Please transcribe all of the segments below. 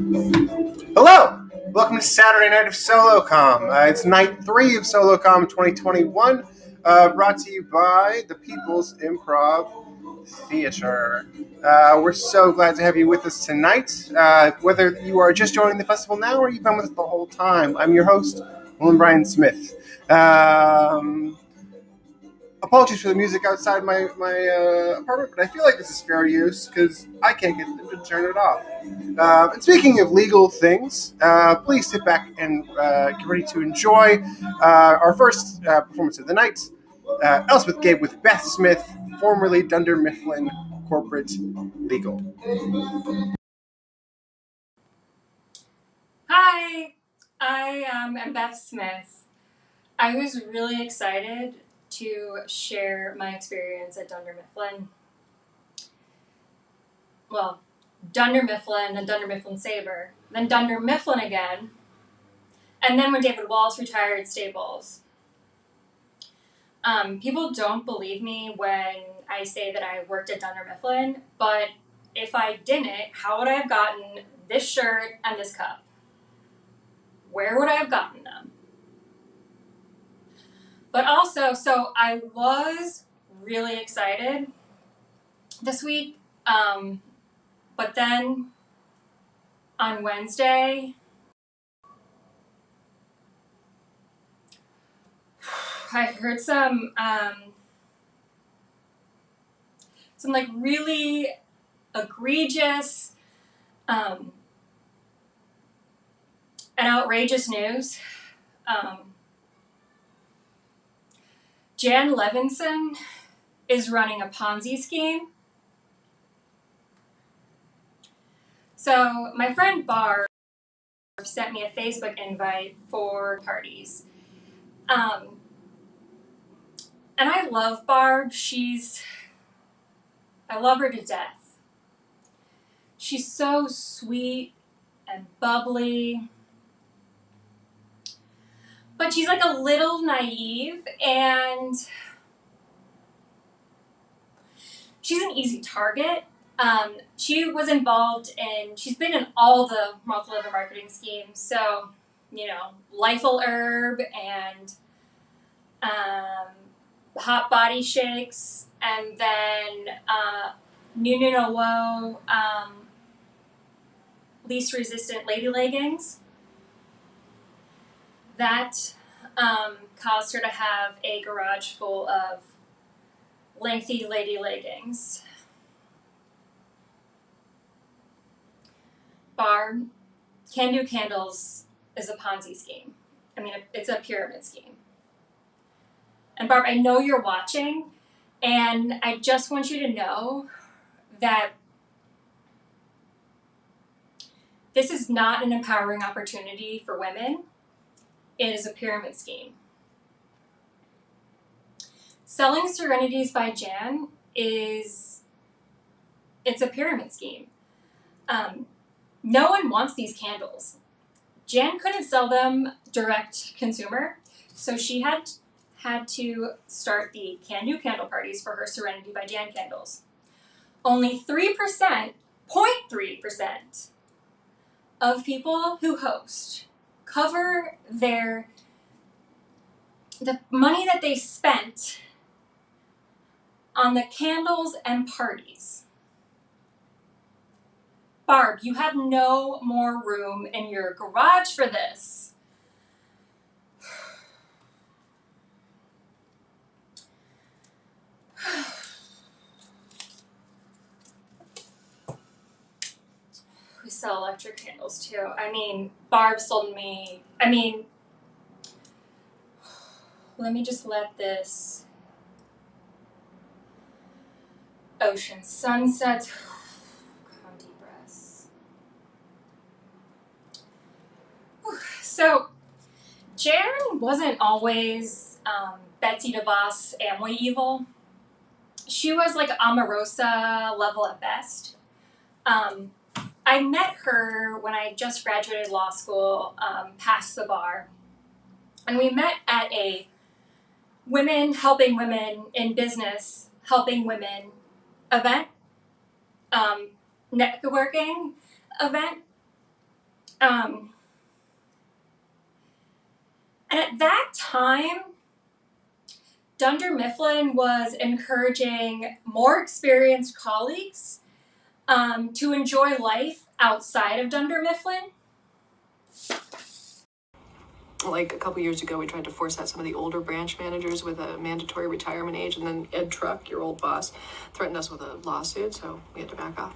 Hello! Welcome to Saturday night of Solocom. It's night 3 of Solocom 2021, brought to you by the Peoples Improv Theater. We're so glad to have you with us tonight, whether you are just joining the festival now or you've been with us the whole time. I'm your host, William Brian Smith. Apologies for the music outside my apartment, but I feel like this is fair use because I can't get them to turn it off. And speaking of legal things, please sit back and get ready to enjoy our first performance of the night, Elspeth Gibb with Beth Smith, formerly Dunder Mifflin Corporate Legal. Hi, I am Beth Smith. I was really excited to share my experience at Dunder Mifflin. Well, Dunder Mifflin, then Dunder Mifflin Sabre, then Dunder Mifflin again, and then when David Wallace retired, Staples. People don't believe me when I say that I worked at Dunder Mifflin, but if I didn't, how would I have gotten this shirt and this cup? Where would I have gotten them? But also, so I was really excited this week, but then on Wednesday, I heard some like really egregious and outrageous news. Jan Levinson is running a Ponzi scheme. So my friend Barb sent me a Facebook invite for parties. And I love Barb. I love her to death. She's so sweet and bubbly. But she's like a little naive, and she's an easy target. She was involved she's been in all the multi-level marketing schemes. So, Lifel Herb and Hot Body Shakes, and then Nununo Least Resistant Lady Leggings. That caused her to have a garage full of lengthy lady leggings. Barb, Can Do Candles is a Ponzi scheme. I mean, it's a pyramid scheme. And Barb, I know you're watching, and I just want you to know that this is not an empowering opportunity for women. It is a pyramid scheme. Selling Serenities by Jan it's a pyramid scheme. No one wants these candles. Jan couldn't sell them direct consumer, so she had to start the Can Do candle parties for her Serenity by Jan candles. Only 3%, 0.3% of people who host cover the money that they spent on the candles and parties. Barb, you have no more room in your garage for this. We sell electric candles too. I mean, Barb sold me, let me just let this ocean sunset. Come on, deep breaths. So, Jan wasn't always Betsy DeVos Amway evil. She was like Omarosa level at best. I met her when I just graduated law school, past the bar. And we met at a Women Helping Women in Business Helping Women event, networking event. And at that time, Dunder Mifflin was encouraging more experienced colleagues to enjoy life outside of Dunder Mifflin. Like a couple years ago, we tried to force out some of the older branch managers with a mandatory retirement age, and then Ed Truck, your old boss, threatened us with a lawsuit, so we had to back off.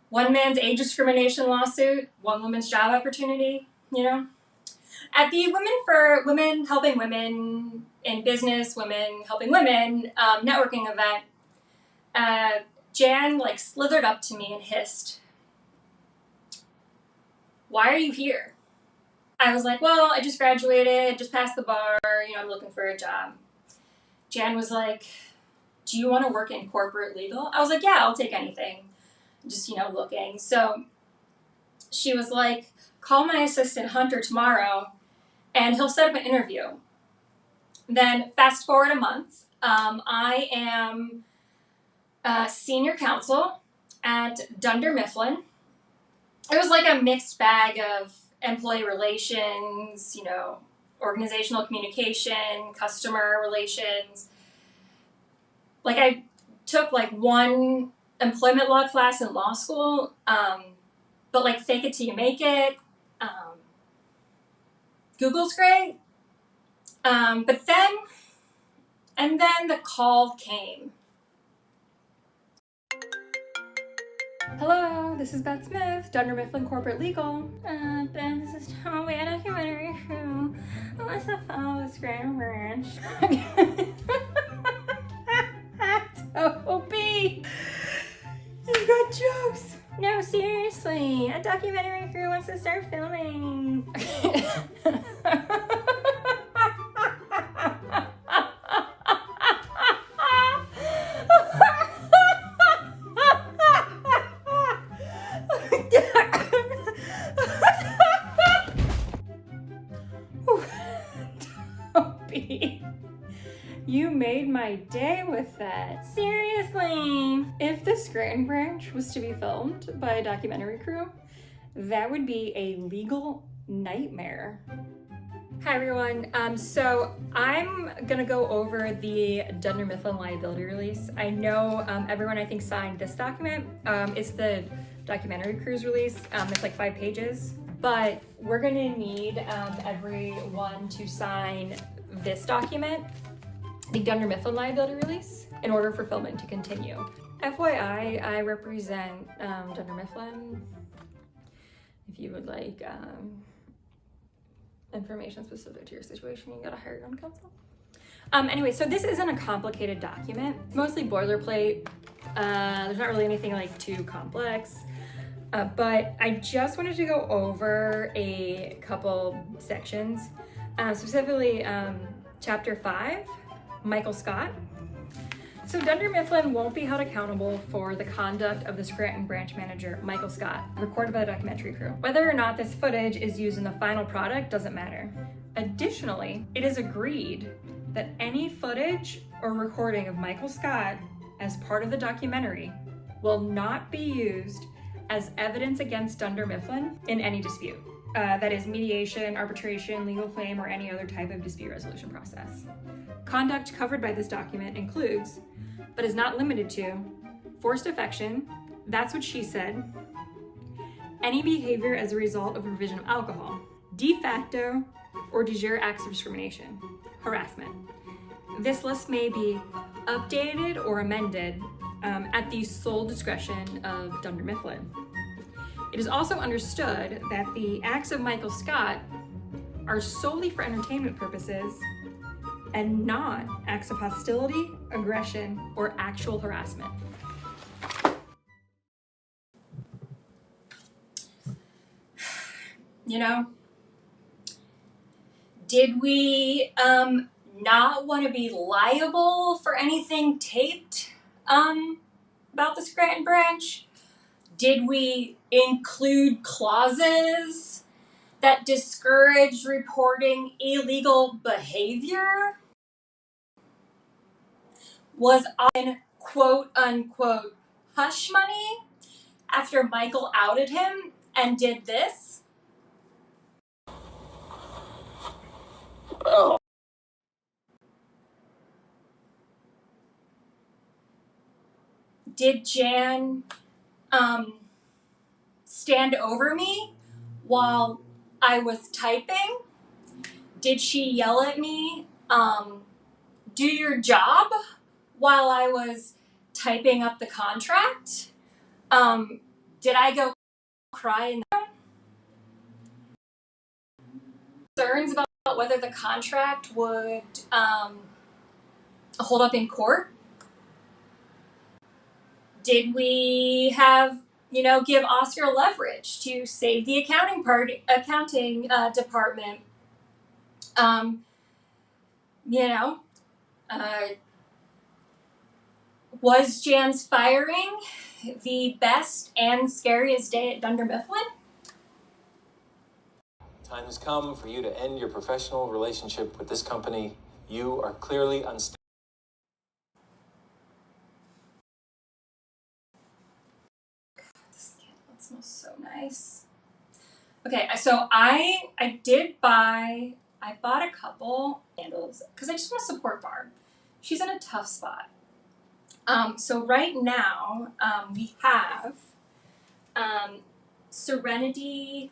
One man's age discrimination lawsuit, one woman's job opportunity, you know? At the Women for Women Helping Women in Business, Women Helping Women networking event, Jan slithered up to me and hissed, "Why are you here?" I was like, "Well, I just graduated, just passed the bar, I'm looking for a job." Jan was like, "Do you want to work in corporate legal?" I was like, "Yeah, I'll take anything." Just, looking. So she was like, "Call my assistant Hunter tomorrow and he'll set up an interview." Then fast forward a month, I am senior counsel at Dunder Mifflin. It was like a mixed bag of employee relations, organizational communication, customer relations. I took one employment law class in law school, but fake it till you make it. Google's great. But then the call came. Hello, this is Beth Smith, Dunder Mifflin Corporate Legal. Beth, this is Toby, a documentary crew. Let's follow this grand branch. Toby! You got jokes! No, seriously, a documentary crew wants to start filming. Toby, you made my day with that. Seriously, if the Scranton branch was to be filmed by a documentary crew, that would be a legal nightmare. Hi everyone, so I'm gonna go over the Dunder Mifflin liability release. I know everyone I think signed this document. It's the documentary crew's release. It's 5 pages, but we're gonna need everyone to sign this document, the Dunder Mifflin liability release, in order for filming to continue. FYI, I represent Dunder Mifflin. If you would like information specific to your situation, you gotta hire your own counsel. Anyway, so this isn't a complicated document. It's mostly boilerplate. There's not really anything too complex. But I just wanted to go over a couple sections, specifically Chapter 5, Michael Scott. So Dunder Mifflin won't be held accountable for the conduct of the Scranton branch manager, Michael Scott, recorded by the documentary crew. Whether or not this footage is used in the final product doesn't matter. Additionally, it is agreed that any footage or recording of Michael Scott as part of the documentary will not be used as evidence against Dunder Mifflin in any dispute. That is mediation, arbitration, legal claim, or any other type of dispute resolution process. Conduct covered by this document includes, but is not limited to, forced affection, that's what she said, any behavior as a result of the provision of alcohol, de facto or de jure acts of discrimination, harassment. This list may be updated or amended at the sole discretion of Dunder Mifflin. It is also understood that the acts of Michael Scott are solely for entertainment purposes and not acts of hostility, aggression, or actual harassment. Did we not want to be liable for anything taped about the Scranton branch? Did we include clauses that discourage reporting illegal behavior? Was I in quote unquote hush money after Michael outed him and did this. Oh. Did Jan stand over me while I was typing? Did she yell at me, do your job, while I was typing up the contract? Did I go cry in the room? Concerns about whether the contract would hold up in court? Did we have, give Oscar leverage to save the accounting department? Was Jan's firing the best and scariest day at Dunder Mifflin? Time has come for you to end your professional relationship with this company. You are clearly unstable. This candle smells so nice. Okay, so I bought a couple candles because I just want to support Barb. She's in a tough spot. So right now we have Serenity.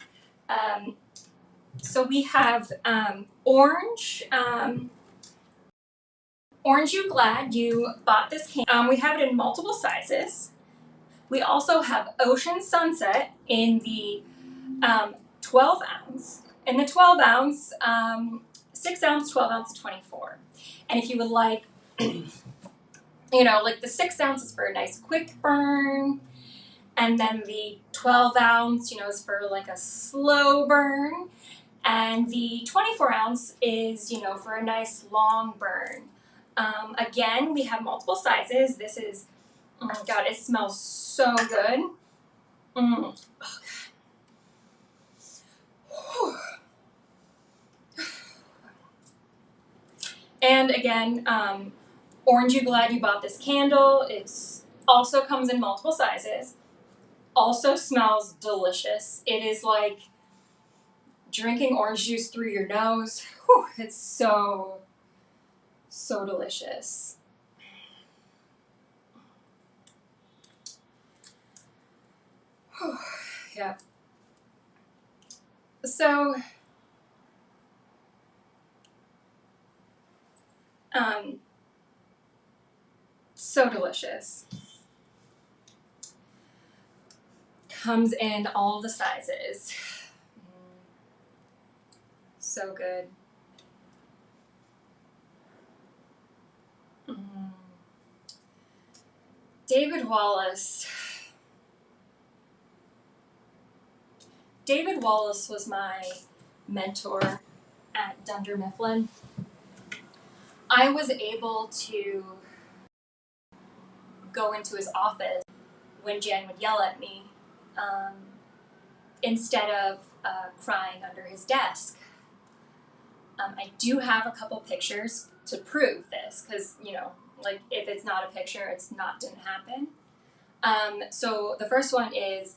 So we have orange. Orange, you glad you bought this candle. We have it in multiple sizes. We also have Ocean Sunset in the 12 ounce. In the 12 ounce, 6 ounce, 12 ounce, 24. And if you would like, like the 6 ounce is for a nice quick burn. And then the 12 ounce, is for like a slow burn. And the 24 ounce is, for a nice long burn. Again, we have multiple sizes. This is, oh my God, it smells so good. Oh God. And again, Orange, you glad you bought this candle. It's also comes in multiple sizes. Also smells delicious. It is like drinking orange juice through your nose. Whew, it's so delicious. Whew, yeah. So, so delicious. Comes in all the sizes. So good. David Wallace. David Wallace was my mentor at Dunder Mifflin. I was able to go into his office when Jan would yell at me, instead of crying under his desk. I do have a couple pictures to prove this, because, if it's not a picture, didn't happen. So the first one is,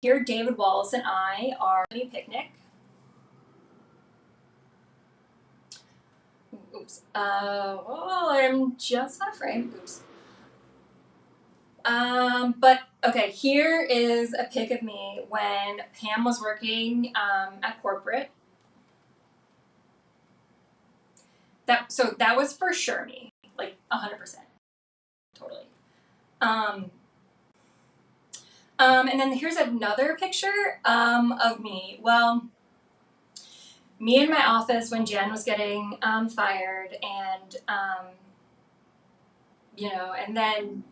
here David Wallace and I are at a picnic. Oops. I'm just out of frame. Oops. But okay, here is a pic of me when Pam was working at corporate. That was for sure me, like 100%, totally. And then here's another picture of me. Well, me in my office when Jen was getting fired, and and then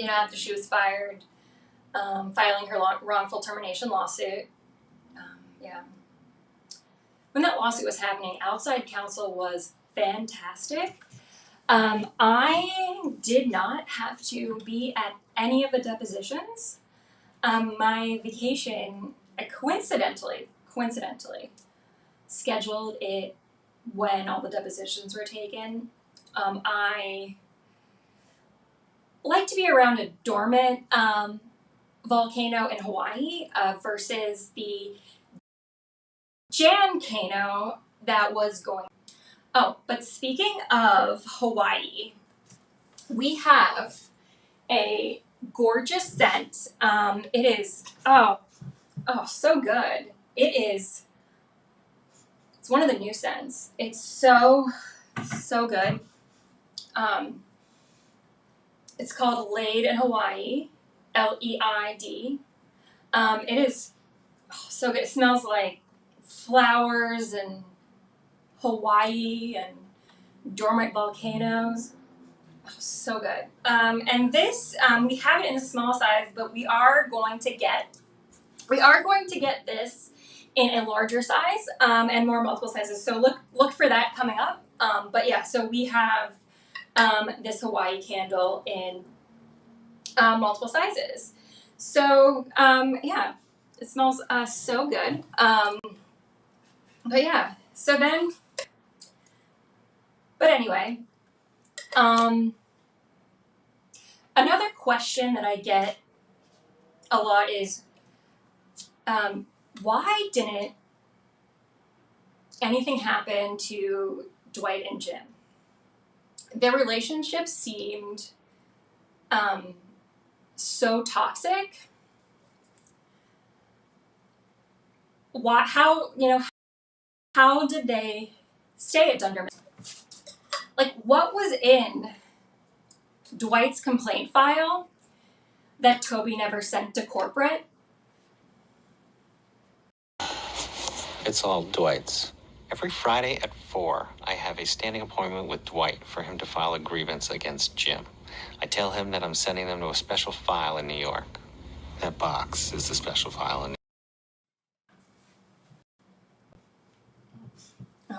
after she was fired, filing her wrongful termination lawsuit. Yeah. When that lawsuit was happening, outside counsel was fantastic. I did not have to be at any of the depositions. My vacation, I coincidentally, scheduled it when all the depositions were taken. like to be around a dormant volcano in Hawaii versus the Jan-cano that was going. Oh, but speaking of Hawaii, we have a gorgeous scent. It is, so good. It's one of the new scents. It's so good. It's called Laid in Hawaii, Leid. It is so good. It smells like flowers and Hawaii and dormant volcanoes. Oh, so good. And this, we have it in a small size, but we are going to get this in a larger size and more multiple sizes. So look for that coming up. But yeah, so we have this Hawaii candle in multiple sizes. So yeah, it smells so good. But yeah, so then, but anyway, another question that I get a lot is, why didn't anything happen to Dwight and Jim? Their relationship seemed so toxic. How did they stay at Dunder Mifflin? Like, what was in Dwight's complaint file that Toby never sent to corporate? It's all Dwight's. Every Friday at 4, I have a standing appointment with Dwight for him to file a grievance against Jim. I tell him that I'm sending them to a special file in New York. That box is the special file in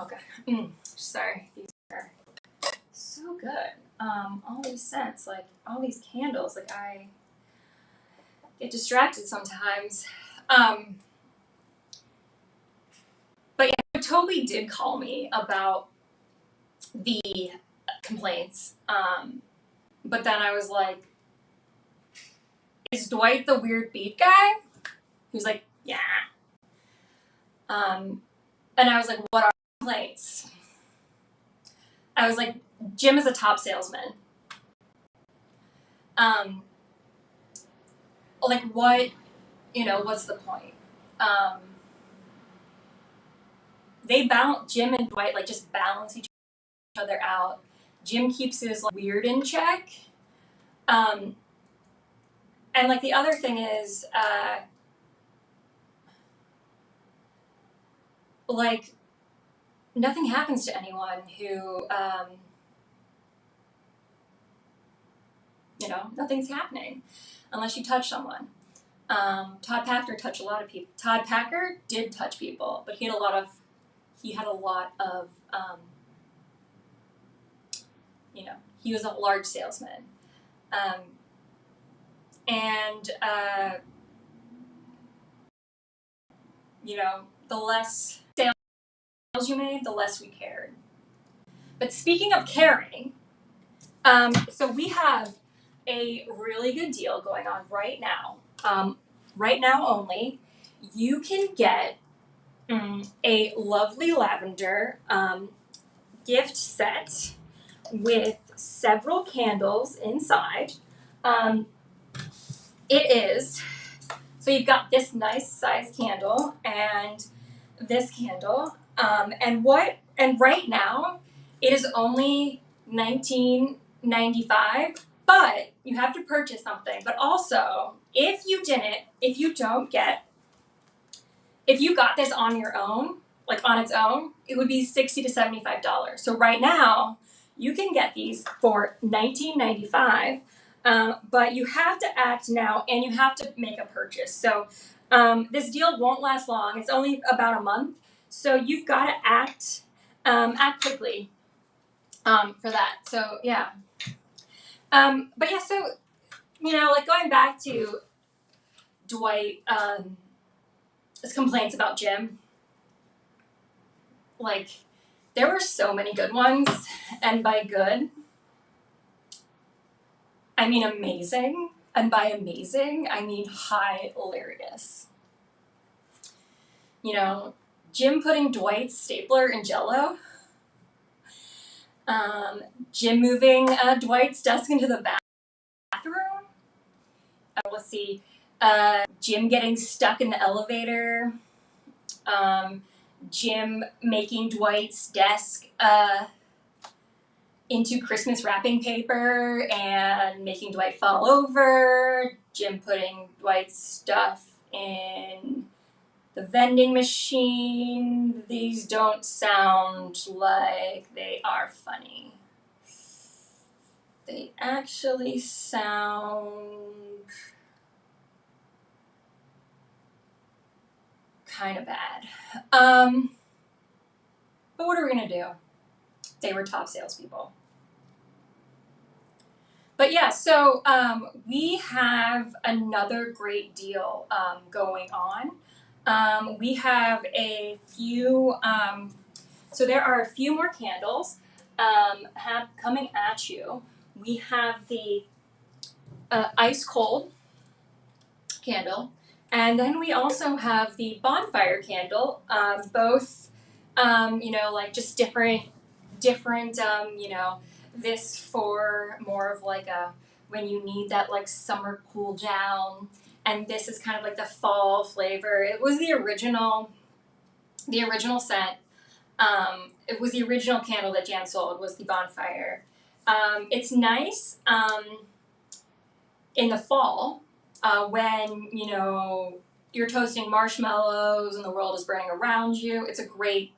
Okay. Sorry. These are so good. All these scents, like all these candles, like I get distracted sometimes. But yeah, Toby did call me about the complaints. But then I was like, is Dwight the weird beat guy? He was like, yeah. And I was like, what are complaints? I was like, Jim is a top salesman. Like what, what's the point? Jim and Dwight like just balance each other out. Jim keeps his like, weird in check. And like the other thing is, like nothing happens to anyone who, nothing's happening unless you touch someone. Todd Packer touched a lot of people. Todd Packer did touch people, but he had a lot of, he was a large salesman. The less sales you made, the less we cared. But speaking of caring, so we have a really good deal going on right now. Right now only, you can get a lovely lavender gift set with several candles inside. So you've got this nice size candle and this candle, and right now it is only $19.95, but you have to purchase something. But also, if you got this on your own, like on its own, it would be $60 to $75. So right now, you can get these for $19.95, but you have to act now and you have to make a purchase. So this deal won't last long. It's only about a month. So you've got to act quickly for that. So yeah. But yeah, so, like going back to Dwight, his complaints about Jim, like there were so many good ones, and by good, I I mean amazing, and by amazing, I mean hilarious. You know, Jim putting Dwight's stapler in Jell-O. Jim moving Dwight's desk into the bathroom. Let's see. Jim getting stuck in the elevator. Jim making Dwight's desk into Christmas wrapping paper and making Dwight fall over. Jim putting Dwight's stuff in the vending machine. These don't sound like they are funny. They actually sound kind of bad. But what are we gonna do? They were top salespeople. But yeah, so we have another great deal going on. We have a few, so there are a few more candles coming at you. We have the ice cold candle, and then we also have the bonfire candle, both, like just different, this for more of like a, when you need that like summer cool down, and this is kind of like the fall flavor. It was the original scent. It was the original candle that Jan sold, was the bonfire. It's nice in the fall when, you're toasting marshmallows and the world is burning around you. It's great.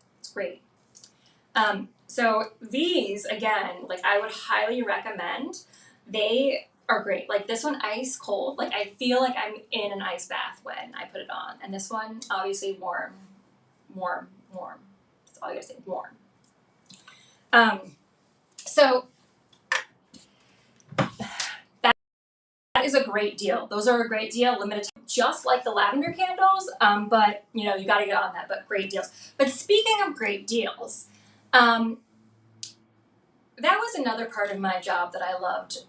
So these, again, like I would highly recommend. They are great. Like this one, ice cold. Like I feel like I'm in an ice bath when I put it on. And this one, obviously warm. That's all you gotta say, warm. So that is a great deal. Those are a great deal, limited time, just like the lavender candles. But you gotta get on that, but great deals. But speaking of great deals, that was another part of my job that I loved.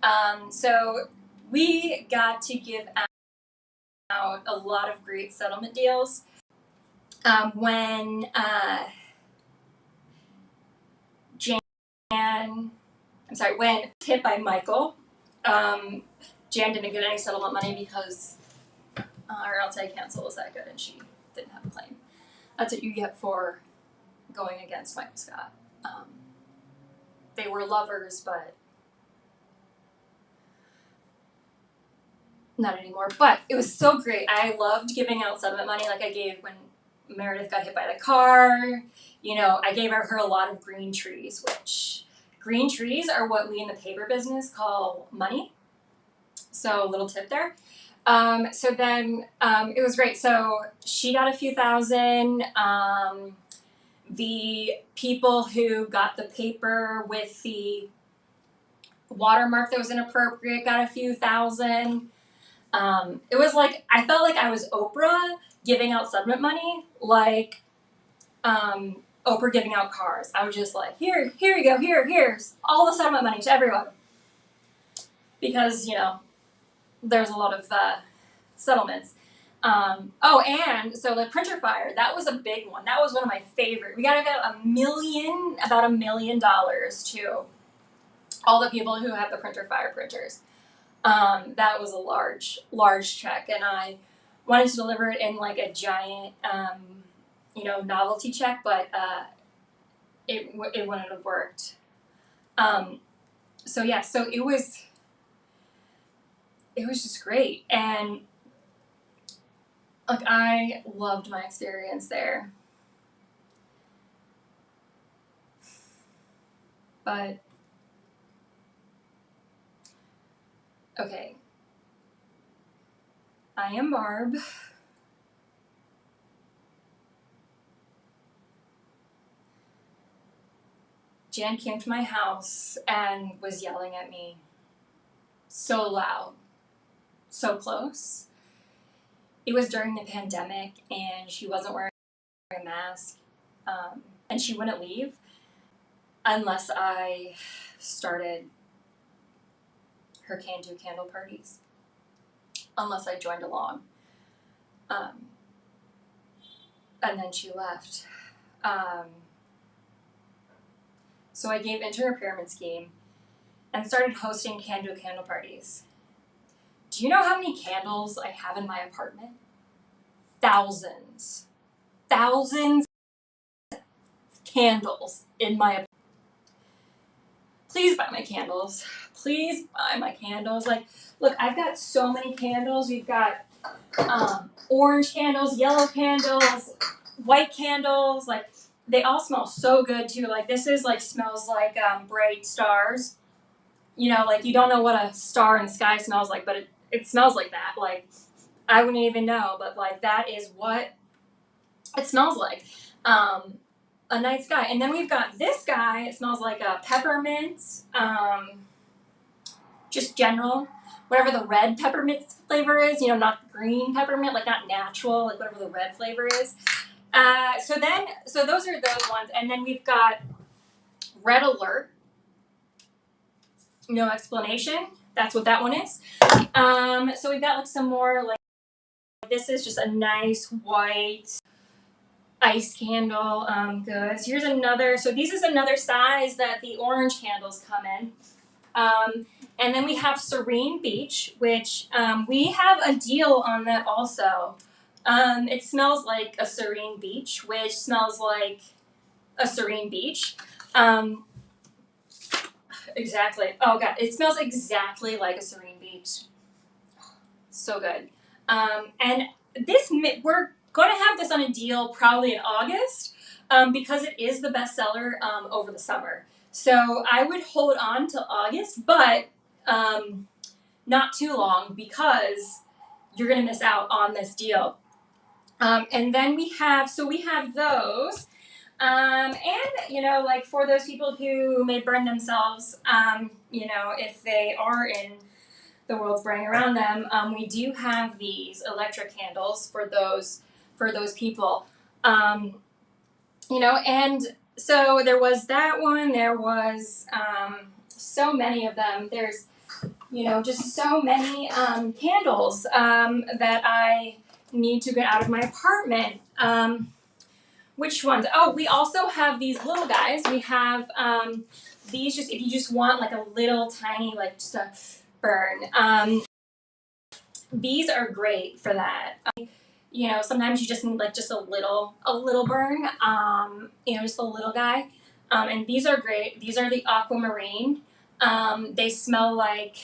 So we got to give out a lot of great settlement deals. When when hit by Michael, Jan didn't get any settlement money because our outside counsel was that good and she didn't have a claim. That's what you get for going against Michael Scott. They were lovers, but not anymore. But it was so great. I loved giving out settlement money like I gave when Meredith got hit by the car. I gave her a lot of green trees, which green trees are what we in the paper business call money. So little tip there. So then it was great. So she got a few thousand. The people who got the paper with the watermark that was inappropriate got a few thousand. It was like, I felt like I was Oprah giving out settlement money, like Oprah giving out cars. I was just like, here you go, here's all the settlement money to everyone. Because, there's a lot of settlements. And so the printer fire, that was a big one. That was one of my favorite. We got to get about $1 million to all the people who have the printer fire printers. That was a large check, and I wanted to deliver it in like a giant, novelty check, but it wouldn't have worked. So it was just great, and like I loved my experience there. But okay, I am Barb. Jan came to my house and was yelling at me so loud, so close. It was during the pandemic and she wasn't wearing a mask, and she wouldn't leave unless I started her can-do candle parties, unless I joined along. And then she left. So I gave into her pyramid scheme and started hosting can-do candle parties. Do you know how many candles I have in my apartment? Thousands. Thousands of candles in my apartment. Please buy my candles. Please buy my candles. Like, look, I've got so many candles. We've got orange candles, yellow candles, white candles. Like, they all smell so good too. Like, this is like smells like bright stars. You know, like you don't know what a star in the sky smells like, but it smells like that. Like, I wouldn't even know, but like that is what it smells like. A night sky. And then we've got this guy. It smells like a peppermint, just general, whatever the red peppermint flavor is, you know, not green peppermint, like not natural, like whatever the red flavor is. So those are those ones. And then we've got Red Alert. No explanation. That's what that one is. So we've got like some more, like, this is just a nice white ice candle. Good. So here's another. So this is another size that the orange candles come in. And then we have Serene Beach, which we have a deal on that also. It smells like a serene beach, which smells like a serene beach. Exactly. Oh god, it smells exactly like a serene beach. So good. And this we're going to have this on a deal probably in August because it is the bestseller over the summer. So I would hold on till August, but not too long because you're going to miss out on this deal. And then we have those. And, you know, like for those people who may burn themselves, you know, if they are in the world's burning around them, we do have these electric candles for those people. You know, and so there was that one. There was so many of them. There's, you know, just so many candles that I need to get out of my apartment. Which ones? Oh, we also have these little guys. We have these just if you just want like a little tiny, like just a burn. These are great for that. You know, sometimes you just need like just a little burn. You know, just a little guy. And these are great. These are the aquamarine. They smell like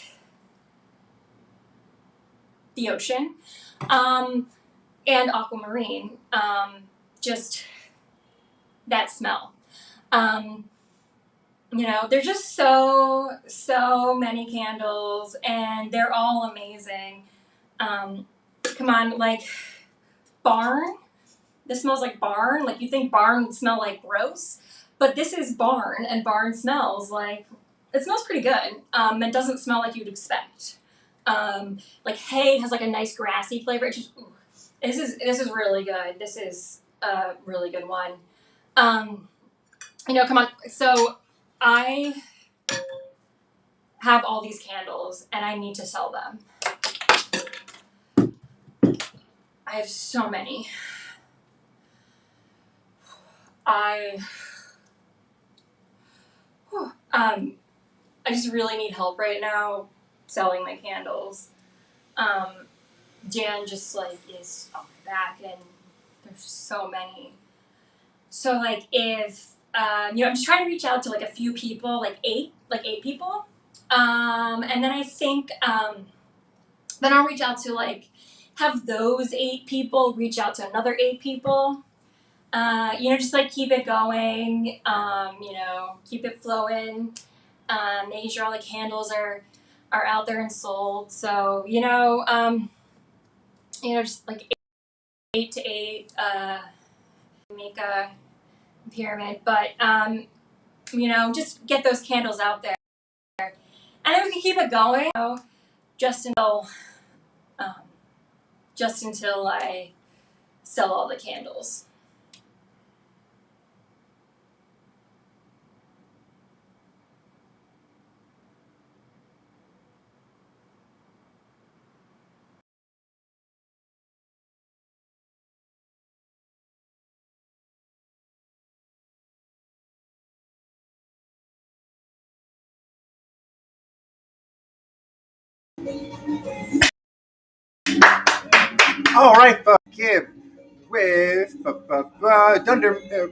the ocean. And aquamarine. Just that smell. You know, there's just so many candles, and they're all amazing. Come on, like barn. This smells like barn. Like you think barn would smell like gross, but this is barn, and barn smells like it smells pretty good. It doesn't smell like you'd expect. Like hay has like a nice grassy flavor. It just this is really good. This is a really good one. You know, come on. So I have all these candles and I need to sell them. I have so many. I just really need help right now selling my candles. Jan just like is on my back and there's so many. So like if you know, I'm just trying to reach out to like a few people, like eight people. And then I think then I'll reach out to like have those 8 people reach out to another 8 people. You know, just like keep it going, you know, keep it flowing, making sure all the candles are out there and sold. So, you know, just like 8 to 8, make a pyramid, but, you know, just get those candles out there. And then we can keep it going, you know, just until I sell all the candles. All right, Gibb with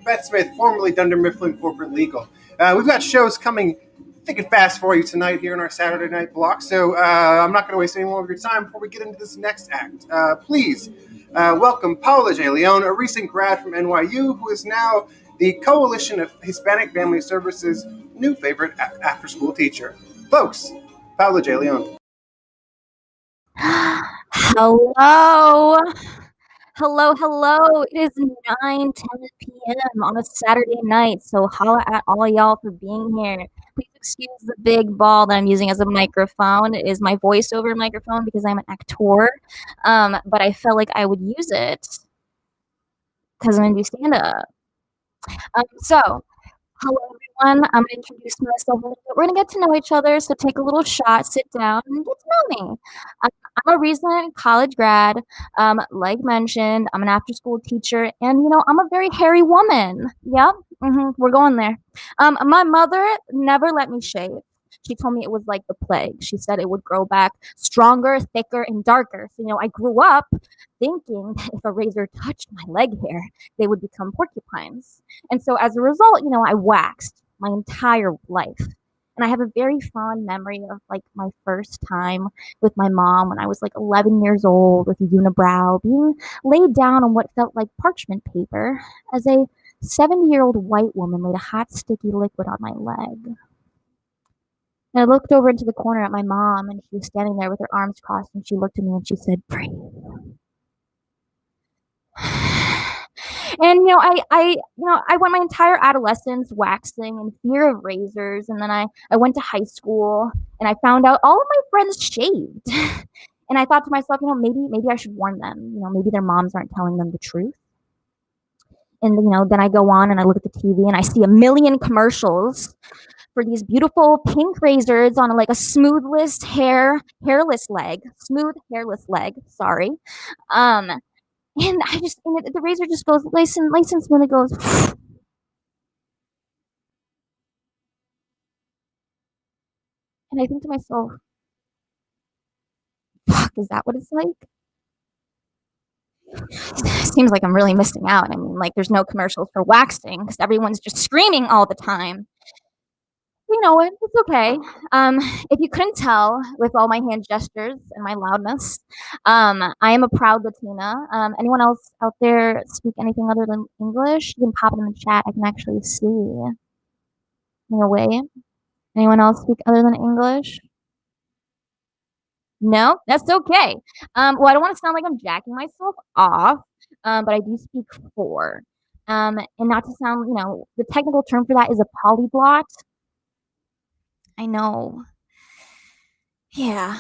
Beth Smith, formerly Dunder Mifflin Corporate Legal. We've got shows coming thick and fast for you tonight here in our Saturday night block, so I'm not going to waste any more of your time before we get into this next act. Please welcome Paula J. Leone, a recent grad from NYU who is now the Coalition of Hispanic Family Services' new favorite after-school teacher. Folks, Paula J. Leone. Hello. Hello. It is 9:10 p.m. on a Saturday night, so holla at all y'all for being here. Please excuse the big ball that I'm using as a microphone. It is my voiceover microphone because I'm an actor, but I felt like I would use it because I'm going to do stand-up. So, hello, everyone. I'm going to introduce myself a little bit. We're going to get to know each other, so take a little shot, sit down, and get to know me. I'm a recent college grad. Like mentioned, I'm an after-school teacher, and, I'm a very hairy woman. Yep, we're going there. My mother never let me shave. She told me it was like the plague. She said it would grow back stronger, thicker, and darker. So, I grew up thinking that if a razor touched my leg hair, they would become porcupines. And so as a result, I waxed my entire life. And I have a very fond memory of like my first time with my mom when I was like 11 years old with a unibrow being laid down on what felt like parchment paper as a 70-year-old white woman laid a hot, sticky liquid on my leg. And I looked over into the corner at my mom, and she was standing there with her arms crossed, and she looked at me and she said, "Breathe." And I went my entire adolescence waxing in fear of razors, and then I went to high school and I found out all of my friends shaved. And I thought to myself, maybe I should warn them. Maybe their moms aren't telling them the truth. And then I go on and I look at the TV and I see a million commercials for these beautiful pink razors on like a smooth hairless leg. Sorry. And the razor just goes nice and smooth. It goes. And I think to myself, fuck, is that what it's like? Seems like I'm really missing out. I mean, like, there's no commercials for waxing because everyone's just screaming all the time. You know what? It's okay. If you couldn't tell with all my hand gestures and my loudness, I am a proud Latina. Anyone else out there speak anything other than English? You can pop it in the chat. I can actually see. No way. Anyone else speak other than English? No, that's okay. Well, I don't want to sound like I'm jacking myself off, but I do speak four. And not to sound, the technical term for that is a polyglot. I know. Yeah.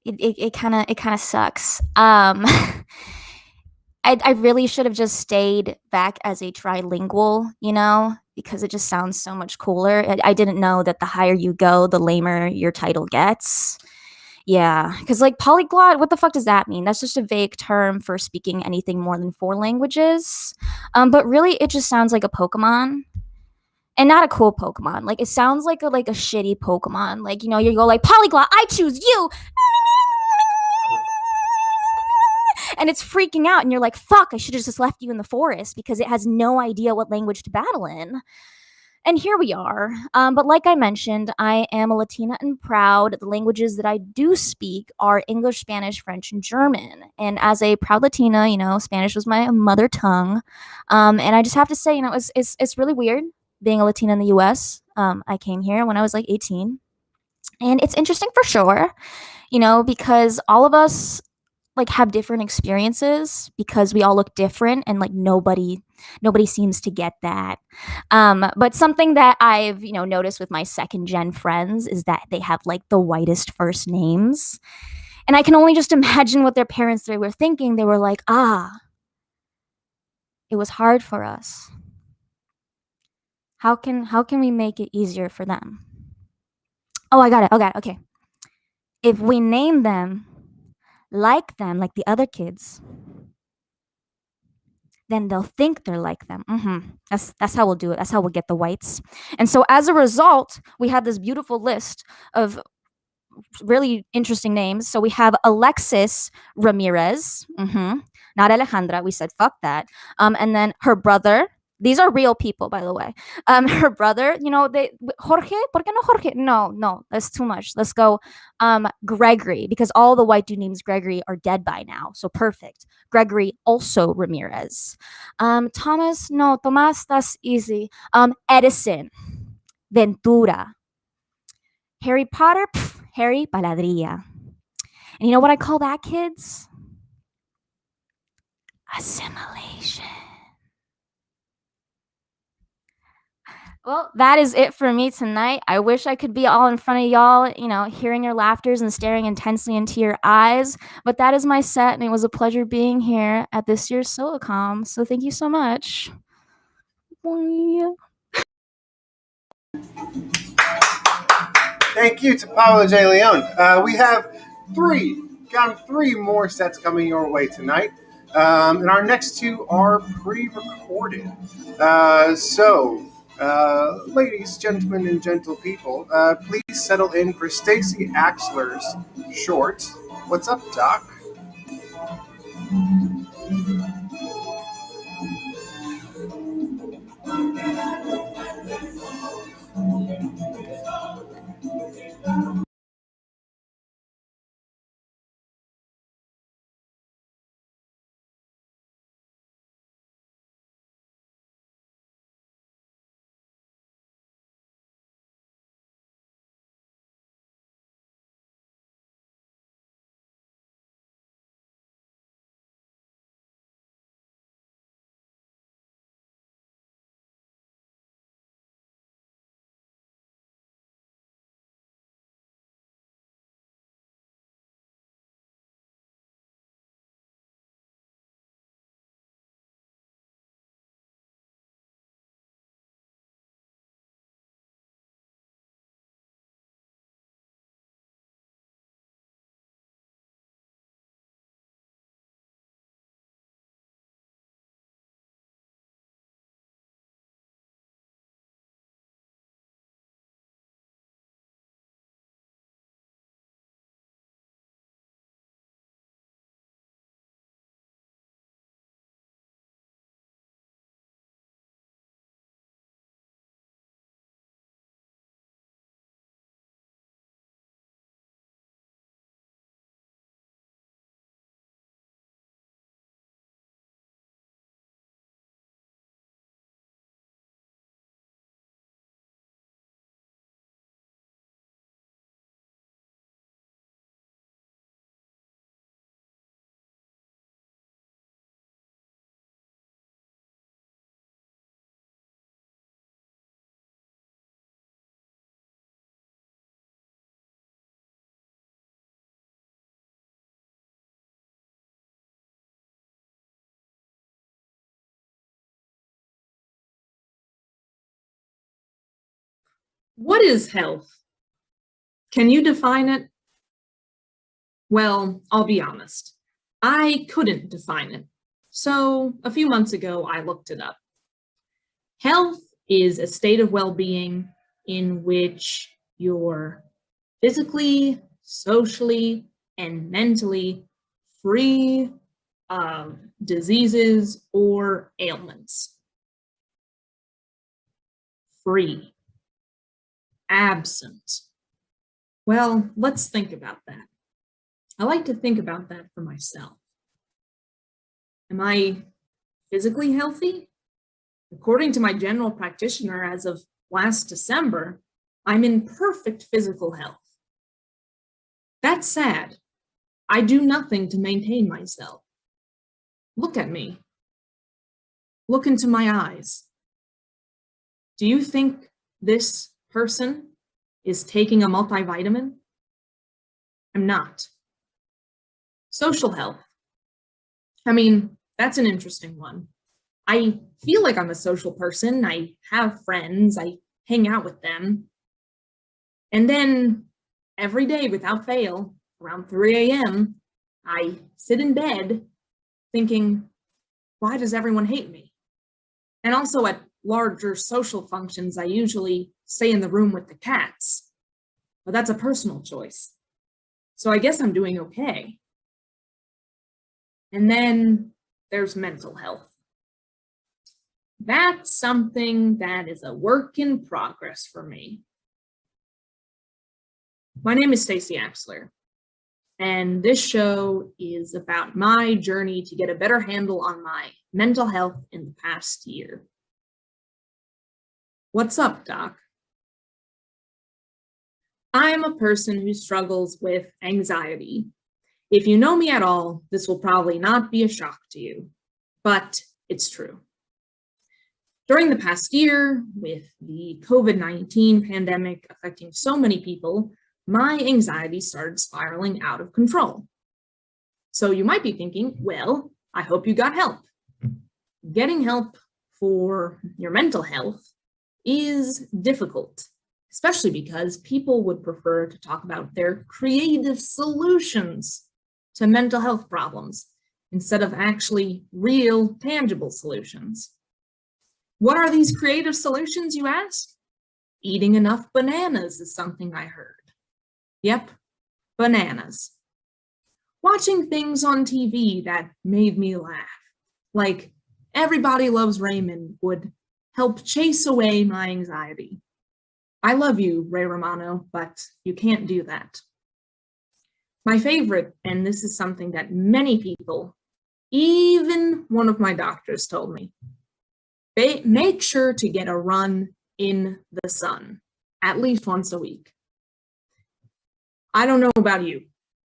It kind of sucks. I really should have just stayed back as a trilingual, because it just sounds so much cooler. I didn't know that the higher you go, the lamer your title gets. Yeah, because like polyglot, what the fuck does that mean? That's just a vague term for speaking anything more than 4 languages. But really, it just sounds like a Pokemon. And not a cool Pokemon. Like, it sounds like a shitty Pokemon. Like, you go like, polyglot, I choose you! And it's freaking out, and you're like, fuck, I should have just left you in the forest because it has no idea what language to battle in. And here we are. But like I mentioned, I am a Latina and proud. The languages that I do speak are English, Spanish, French, and German. And as a proud Latina, Spanish was my mother tongue. And I just have to say, it's really weird being a Latina in the US. I came here when I was like 18. And it's interesting for sure, because all of us like have different experiences because we all look different, and like nobody seems to get that. But something that I've noticed with my second gen friends is that they have like the whitest first names, and I can only just imagine what their parents were thinking. They were like, it was hard for us. How can we make it easier for them? Oh, I got it. Okay. If we name them like the other kids, then they'll think they're like them. That's how we'll do it. That's how we'll get the whites. And so as a result, we have this beautiful list of really interesting names. So we have Alexis Ramirez, not Alejandra. We said fuck that. And then her brother. These are real people, by the way. Her brother, Jorge. ¿Por qué no Jorge? No, that's too much. Let's go, Gregory, because all the white dude names Gregory are dead by now. So perfect. Gregory also Ramirez. Thomas, no, Tomas, that's easy. Edison, Ventura. Harry Potter, Harry Paladria. And you know what I call that, kids? Assimilation. Well, that is it for me tonight. I wish I could be all in front of y'all, hearing your laughters and staring intensely into your eyes. But that is my set, and it was a pleasure being here at this year's Solocom. So thank you so much. Bye. Thank you to Paula J. Leon. We have three more sets coming your way tonight. And our next two are pre-recorded. Ladies, gentlemen, and gentle people, please settle in for Stacey Axler's short. What's up, Doc? What is health? Can you define it? Well, I'll be honest. I couldn't define it. So a few months ago, I looked it up. Health is a state of well-being in which you're physically, socially, and mentally free of diseases or ailments. Free. Absent. Well, let's think about that. I like to think about that for myself. Am I physically healthy? According to my general practitioner, as of last December, I'm in perfect physical health. That's sad. I do nothing to maintain myself. Look at me. Look into my eyes. Do you think this person is taking a multivitamin? I'm not. Social health. I mean, that's an interesting one. I feel like I'm a social person. I have friends. I hang out with them. And then every day without fail, around 3 a.m., I sit in bed thinking, why does everyone hate me? And also at larger social functions, I usually stay in the room with the cats. But that's a personal choice. So I guess I'm doing okay. And then there's mental health. That's something that is a work in progress for me. My name is Stacey Axler, and this show is about my journey to get a better handle on my mental health in the past year. What's up, Doc? I'm a person who struggles with anxiety. If you know me at all, this will probably not be a shock to you, but it's true. During the past year, with the COVID-19 pandemic affecting so many people, my anxiety started spiraling out of control. So you might be thinking, well, I hope you got help. Getting help for your mental health is difficult, especially because people would prefer to talk about their creative solutions to mental health problems instead of actually real, tangible solutions. What are these creative solutions, you ask? Eating enough bananas is something I heard. Yep, bananas. Watching things on TV that made me laugh, like Everybody Loves Raymond, would help chase away my anxiety. I love you, Ray Romano, but you can't do that. My favorite, and this is something that many people, even one of my doctors told me, make sure to get a run in the sun, at least once a week. I don't know about you,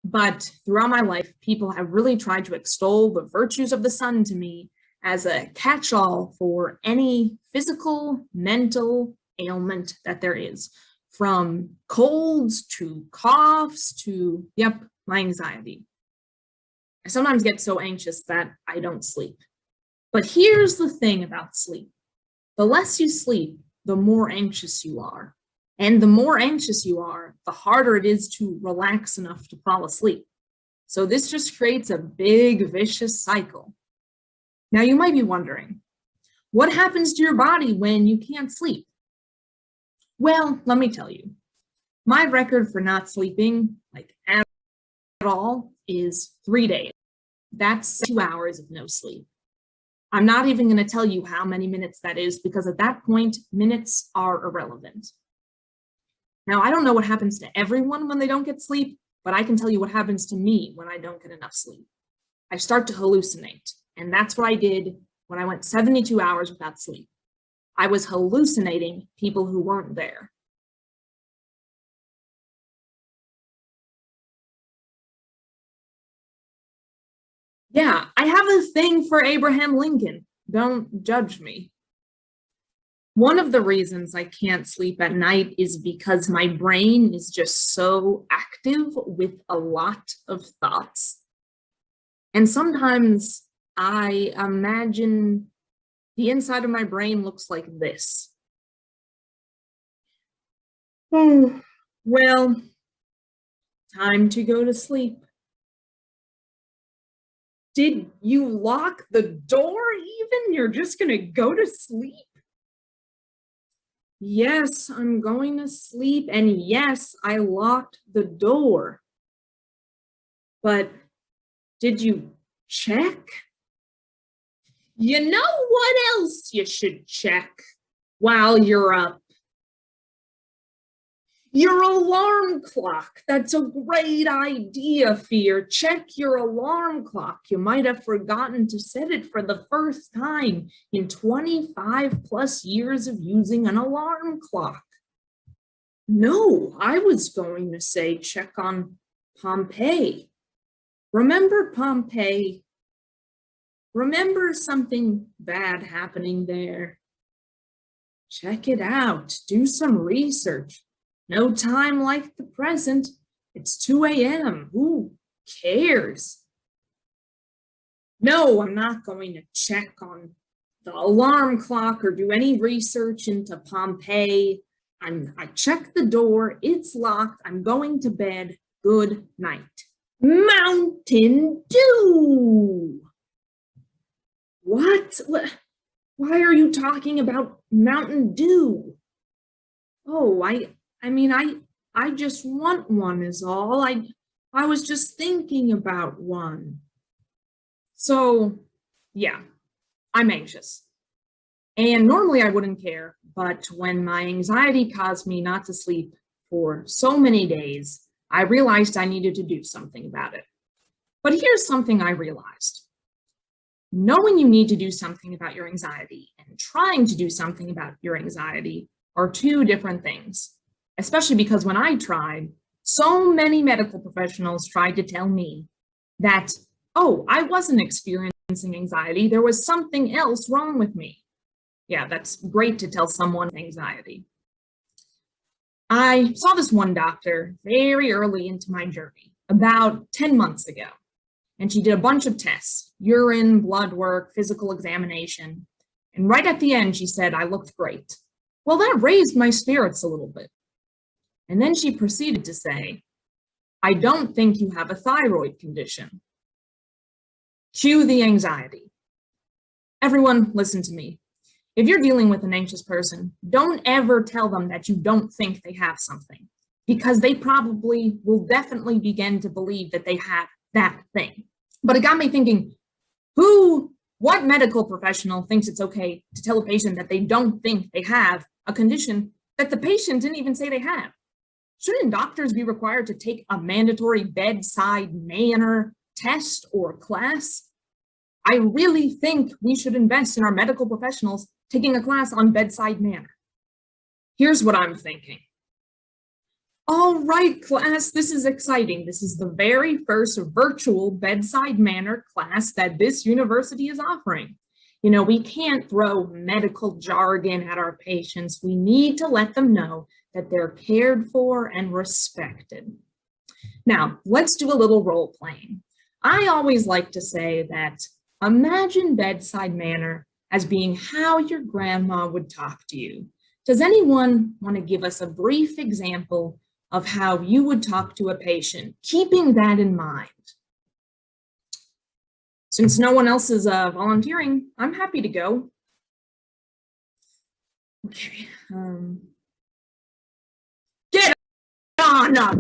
but throughout my life, people have really tried to extol the virtues of the sun to me as a catch-all for any physical, mental ailment that there is, from colds to coughs to, yep, my anxiety. I sometimes get so anxious that I don't sleep. But here's the thing about sleep. The less you sleep, the more anxious you are. And the more anxious you are, the harder it is to relax enough to fall asleep. So this just creates a big, vicious cycle. Now you might be wondering, what happens to your body when you can't sleep? Well, let me tell you. My record for not sleeping, at all, is 3 days. That's 2 hours of no sleep. I'm not even going to tell you how many minutes that is, because at that point, minutes are irrelevant. Now, I don't know what happens to everyone when they don't get sleep, but I can tell you what happens to me when I don't get enough sleep. I start to hallucinate, and that's what I did when I went 72 hours without sleep. I was hallucinating people who weren't there. Yeah, I have a thing for Abraham Lincoln. Don't judge me. One of the reasons I can't sleep at night is because my brain is just so active with a lot of thoughts. And sometimes I imagine the inside of my brain looks like this. Oh, well, time to go to sleep. Did you lock the door even? You're just gonna go to sleep? Yes, I'm going to sleep, and yes, I locked the door. But did you check? You know what else you should check while you're up? Your alarm clock. That's a great idea, Fear. Check your alarm clock. You might have forgotten to set it for the first time in 25 plus years of using an alarm clock. No, I was going to say check on Pompeii. Remember Pompeii? Remember something bad happening there? Check it out. Do some research. No time like the present. It's 2 a.m. Who cares? No, I'm not going to check on the alarm clock or do any research into Pompeii. I checked the door. It's locked. I'm going to bed. Good night. Mountain Dew. What? Why are you talking about Mountain Dew? Oh, I mean, I just want one is all. I was just thinking about one. So, yeah, I'm anxious. And normally I wouldn't care, but when my anxiety caused me not to sleep for so many days, I realized I needed to do something about it. But here's something I realized. Knowing you need to do something about your anxiety and trying to do something about your anxiety are two different things, especially because when I tried, so many medical professionals tried to tell me that, oh, I wasn't experiencing anxiety, there was something else wrong with me. Yeah, that's great to tell someone with anxiety. I saw this one doctor very early into my journey, about 10 months ago, and she did a bunch of tests, urine, blood work, physical examination, and right at the end, she said I looked great. Well, that raised my spirits a little bit. And then she proceeded to say, I don't think you have a thyroid condition. Cue the anxiety. Everyone, listen to me. If you're dealing with an anxious person, don't ever tell them that you don't think they have something, because they probably will definitely begin to believe that they have that thing. But it got me thinking, what medical professional thinks it's okay to tell a patient that they don't think they have a condition that the patient didn't even say they have? Shouldn't doctors be required to take a mandatory bedside manner test or class? I really think we should invest in our medical professionals taking a class on bedside manner. Here's what I'm thinking. All right, class, this is exciting. This is the very first virtual bedside manner class that this university is offering. You know, we can't throw medical jargon at our patients. We need to let them know that they're cared for and respected. Now, let's do a little role playing. I always like to say that imagine bedside manner as being how your grandma would talk to you. Does anyone want to give us a brief example of how you would talk to a patient, keeping that in mind? Since no one else is volunteering, I'm happy to go. Okay. Get on up,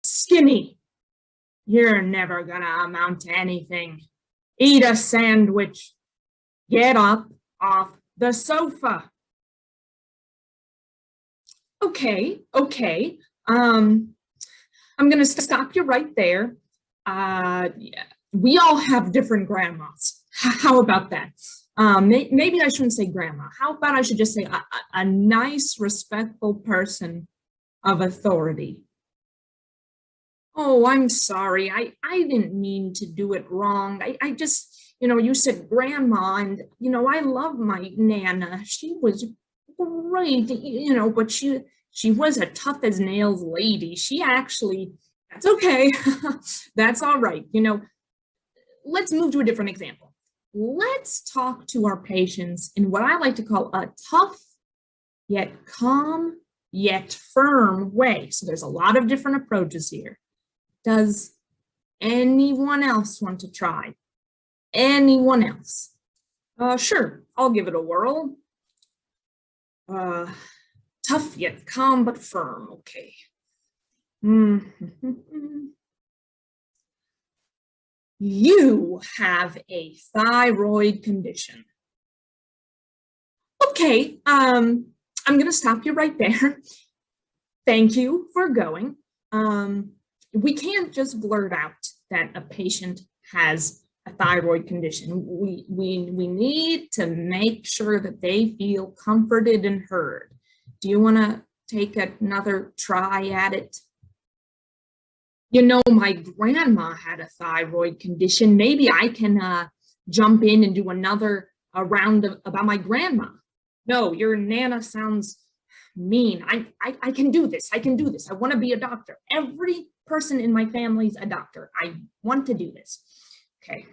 skinny. You're never gonna amount to anything. Eat a sandwich. Get up off the sofa. Okay. I'm gonna stop you right there. Yeah, we all have different grandmas. How about that? Maybe I shouldn't say grandma. How about I should just say a nice, respectful person of authority? Oh, I'm sorry. I didn't mean to do it wrong. I just, you said grandma, and, I love my Nana. She was great, but she was a tough as nails lady. She actually, that's okay. That's all right. Let's move to a different example. Let's talk to our patients in what I like to call a tough, yet calm, yet firm way. So there's a lot of different approaches here. Does anyone else want to try? Anyone else? Sure, I'll give it a whirl. Tough yet calm but firm, okay. You have a thyroid condition. Okay, I'm gonna stop you right there. Thank you for going. We can't just blurt out that a patient has a thyroid condition. We need to make sure that they feel comforted and heard. Do you want to take another try at it? My grandma had a thyroid condition. Maybe I can jump in and do another round about my grandma. No, your Nana sounds mean. I can do this. I can do this. I want to be a doctor. Every person in my family's a doctor. I want to do this. Okay.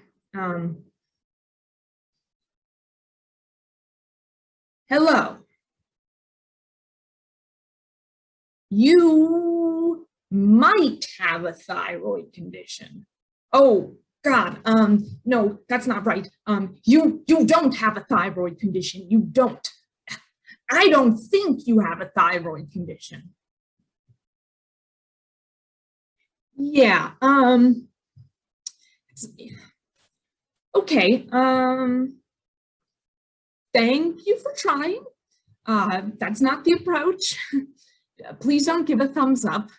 Hello. You might have a thyroid condition. Oh God, no, that's not right. You don't have a thyroid condition. You don't. I don't think you have a thyroid condition. Yeah. Okay. Thank you for trying. That's not the approach. Please don't give a thumbs up.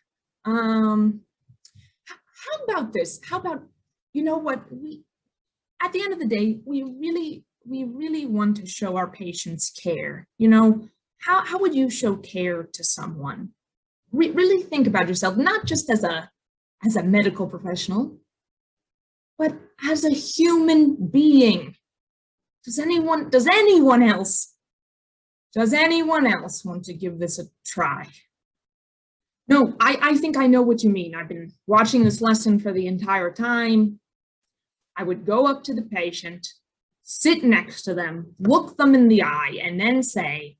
How about this? How about, you know what? At the end of the day, we really want to show our patients care. You know, how would you show care to someone? Really think about yourself, not just as a medical professional, but as a human being. Does anyone else want to give this a try? No, I think I know what you mean. I've been watching this lesson for the entire time. I would go up to the patient, sit next to them, look them in the eye, and then say,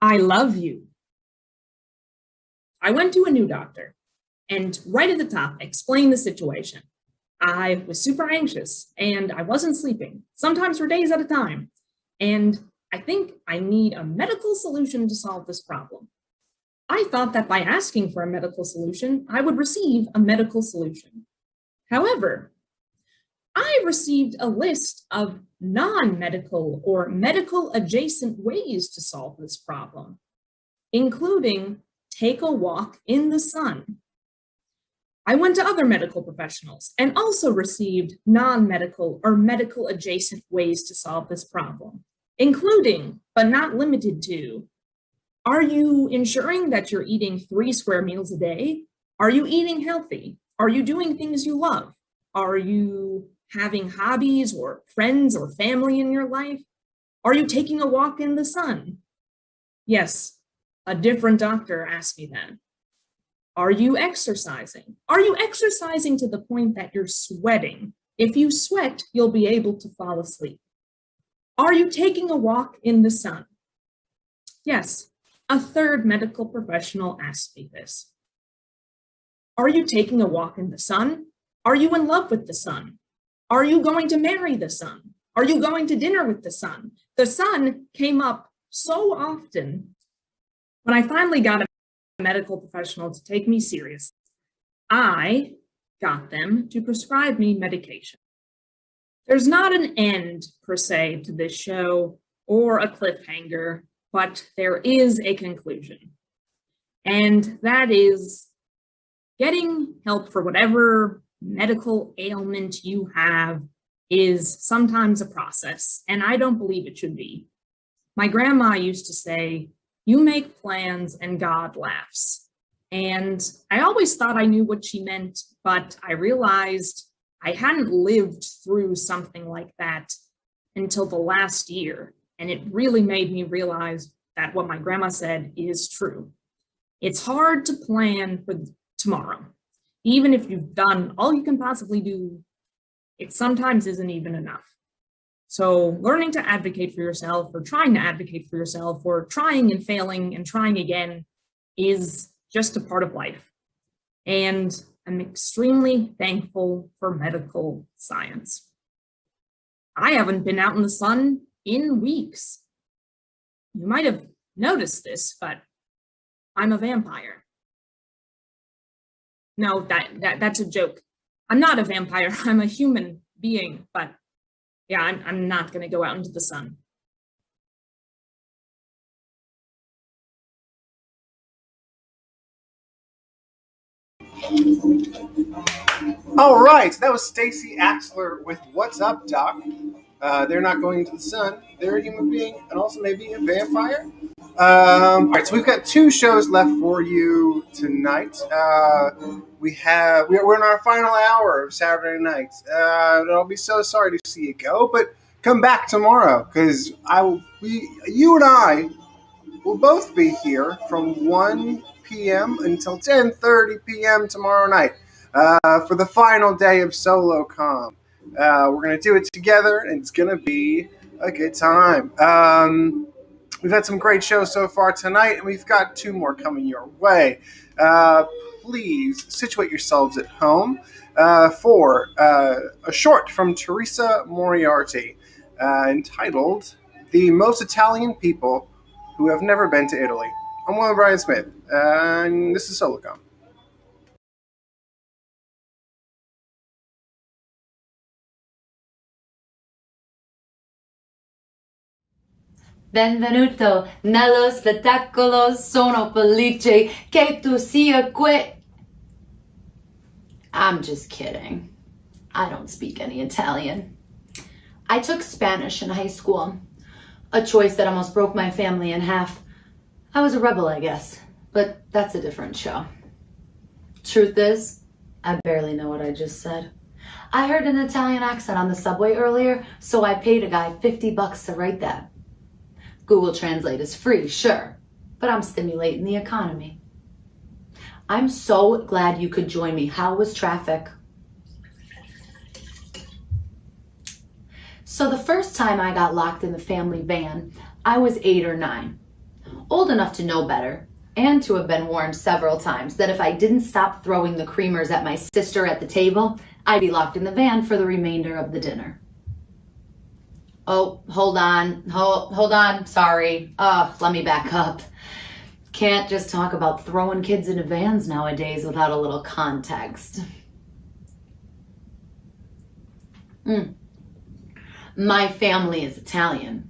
I love you. I went to a new doctor and right at the top, explained the situation. I was super anxious and I wasn't sleeping, sometimes for days at a time. And I think I need a medical solution to solve this problem. I thought that by asking for a medical solution, I would receive a medical solution. However, I received a list of non-medical or medical adjacent ways to solve this problem, including take a walk in the sun. I went to other medical professionals and also received non-medical or medical adjacent ways to solve this problem, including, but not limited to, are you ensuring that you're eating 3 square meals a day? Are you eating healthy? Are you doing things you love? Are you having hobbies or friends or family in your life? Are you taking a walk in the sun? Yes, a different doctor asked me then. Are you exercising? Are you exercising to the point that you're sweating? If you sweat, you'll be able to fall asleep. Are you taking a walk in the sun? Yes, a third medical professional asked me this. Are you taking a walk in the sun? Are you in love with the sun? Are you going to marry the sun? Are you going to dinner with the sun? The sun came up so often. When I finally got a medical professional to take me seriously, I got them to prescribe me medication. There's not an end, per se, to this show or a cliffhanger, but there is a conclusion. And that is getting help for whatever medical ailment you have is sometimes a process, and I don't believe it should be. My grandma used to say, you make plans and God laughs. And I always thought I knew what she meant, but I realized I hadn't lived through something like that until the last year. And it really made me realize that what my grandma said is true. It's hard to plan for tomorrow. Even if you've done all you can possibly do, it sometimes isn't even enough. So learning to advocate for yourself or trying to advocate for yourself or trying and failing and trying again is just a part of life. And I'm extremely thankful for medical science. I haven't been out in the sun in weeks. You might have noticed this, but I'm a vampire. No, that's a joke. I'm not a vampire. I'm a human being, but yeah, I'm not going to go out into the sun. All right, that was Stacy Axler with What's Up, Doc? They're not going into the sun. They're a human being and also maybe a vampire. All right, so we've got 2 shows left for you tonight. We're in our final hour of Saturday night. I'll be so sorry to see you go, but come back tomorrow because you and I will both be here from 1 p.m. until 10:30 p.m. tomorrow night for the final day of Solocom. We're going to do it together, and it's going to be a good time. We've had some great shows so far tonight, and we've got 2 more coming your way. Please situate yourselves at home for a short from Teresa Moriarty entitled The Most Italian People Who Have Never Been to Italy. I'm William Brian Smith, and this is Solocom. Benvenuto nello spettacolo, sono felice che tu sia qui. I'm just kidding. I don't speak any Italian. I took Spanish in high school, a choice that almost broke my family in half. I was a rebel, I guess, but that's a different show. Truth is, I barely know what I just said. I heard an Italian accent on the subway earlier, so I paid a guy $50 to write that. Google Translate is free, sure, but I'm stimulating the economy. I'm so glad you could join me. How was traffic? So the first time I got locked in the family van, I was 8 or 9. Old enough to know better, and to have been warned several times that if I didn't stop throwing the creamers at my sister at the table, I'd be locked in the van for the remainder of the dinner. Oh, hold on, sorry. Let me back up. Can't just talk about throwing kids into vans nowadays without a little context. My family is Italian.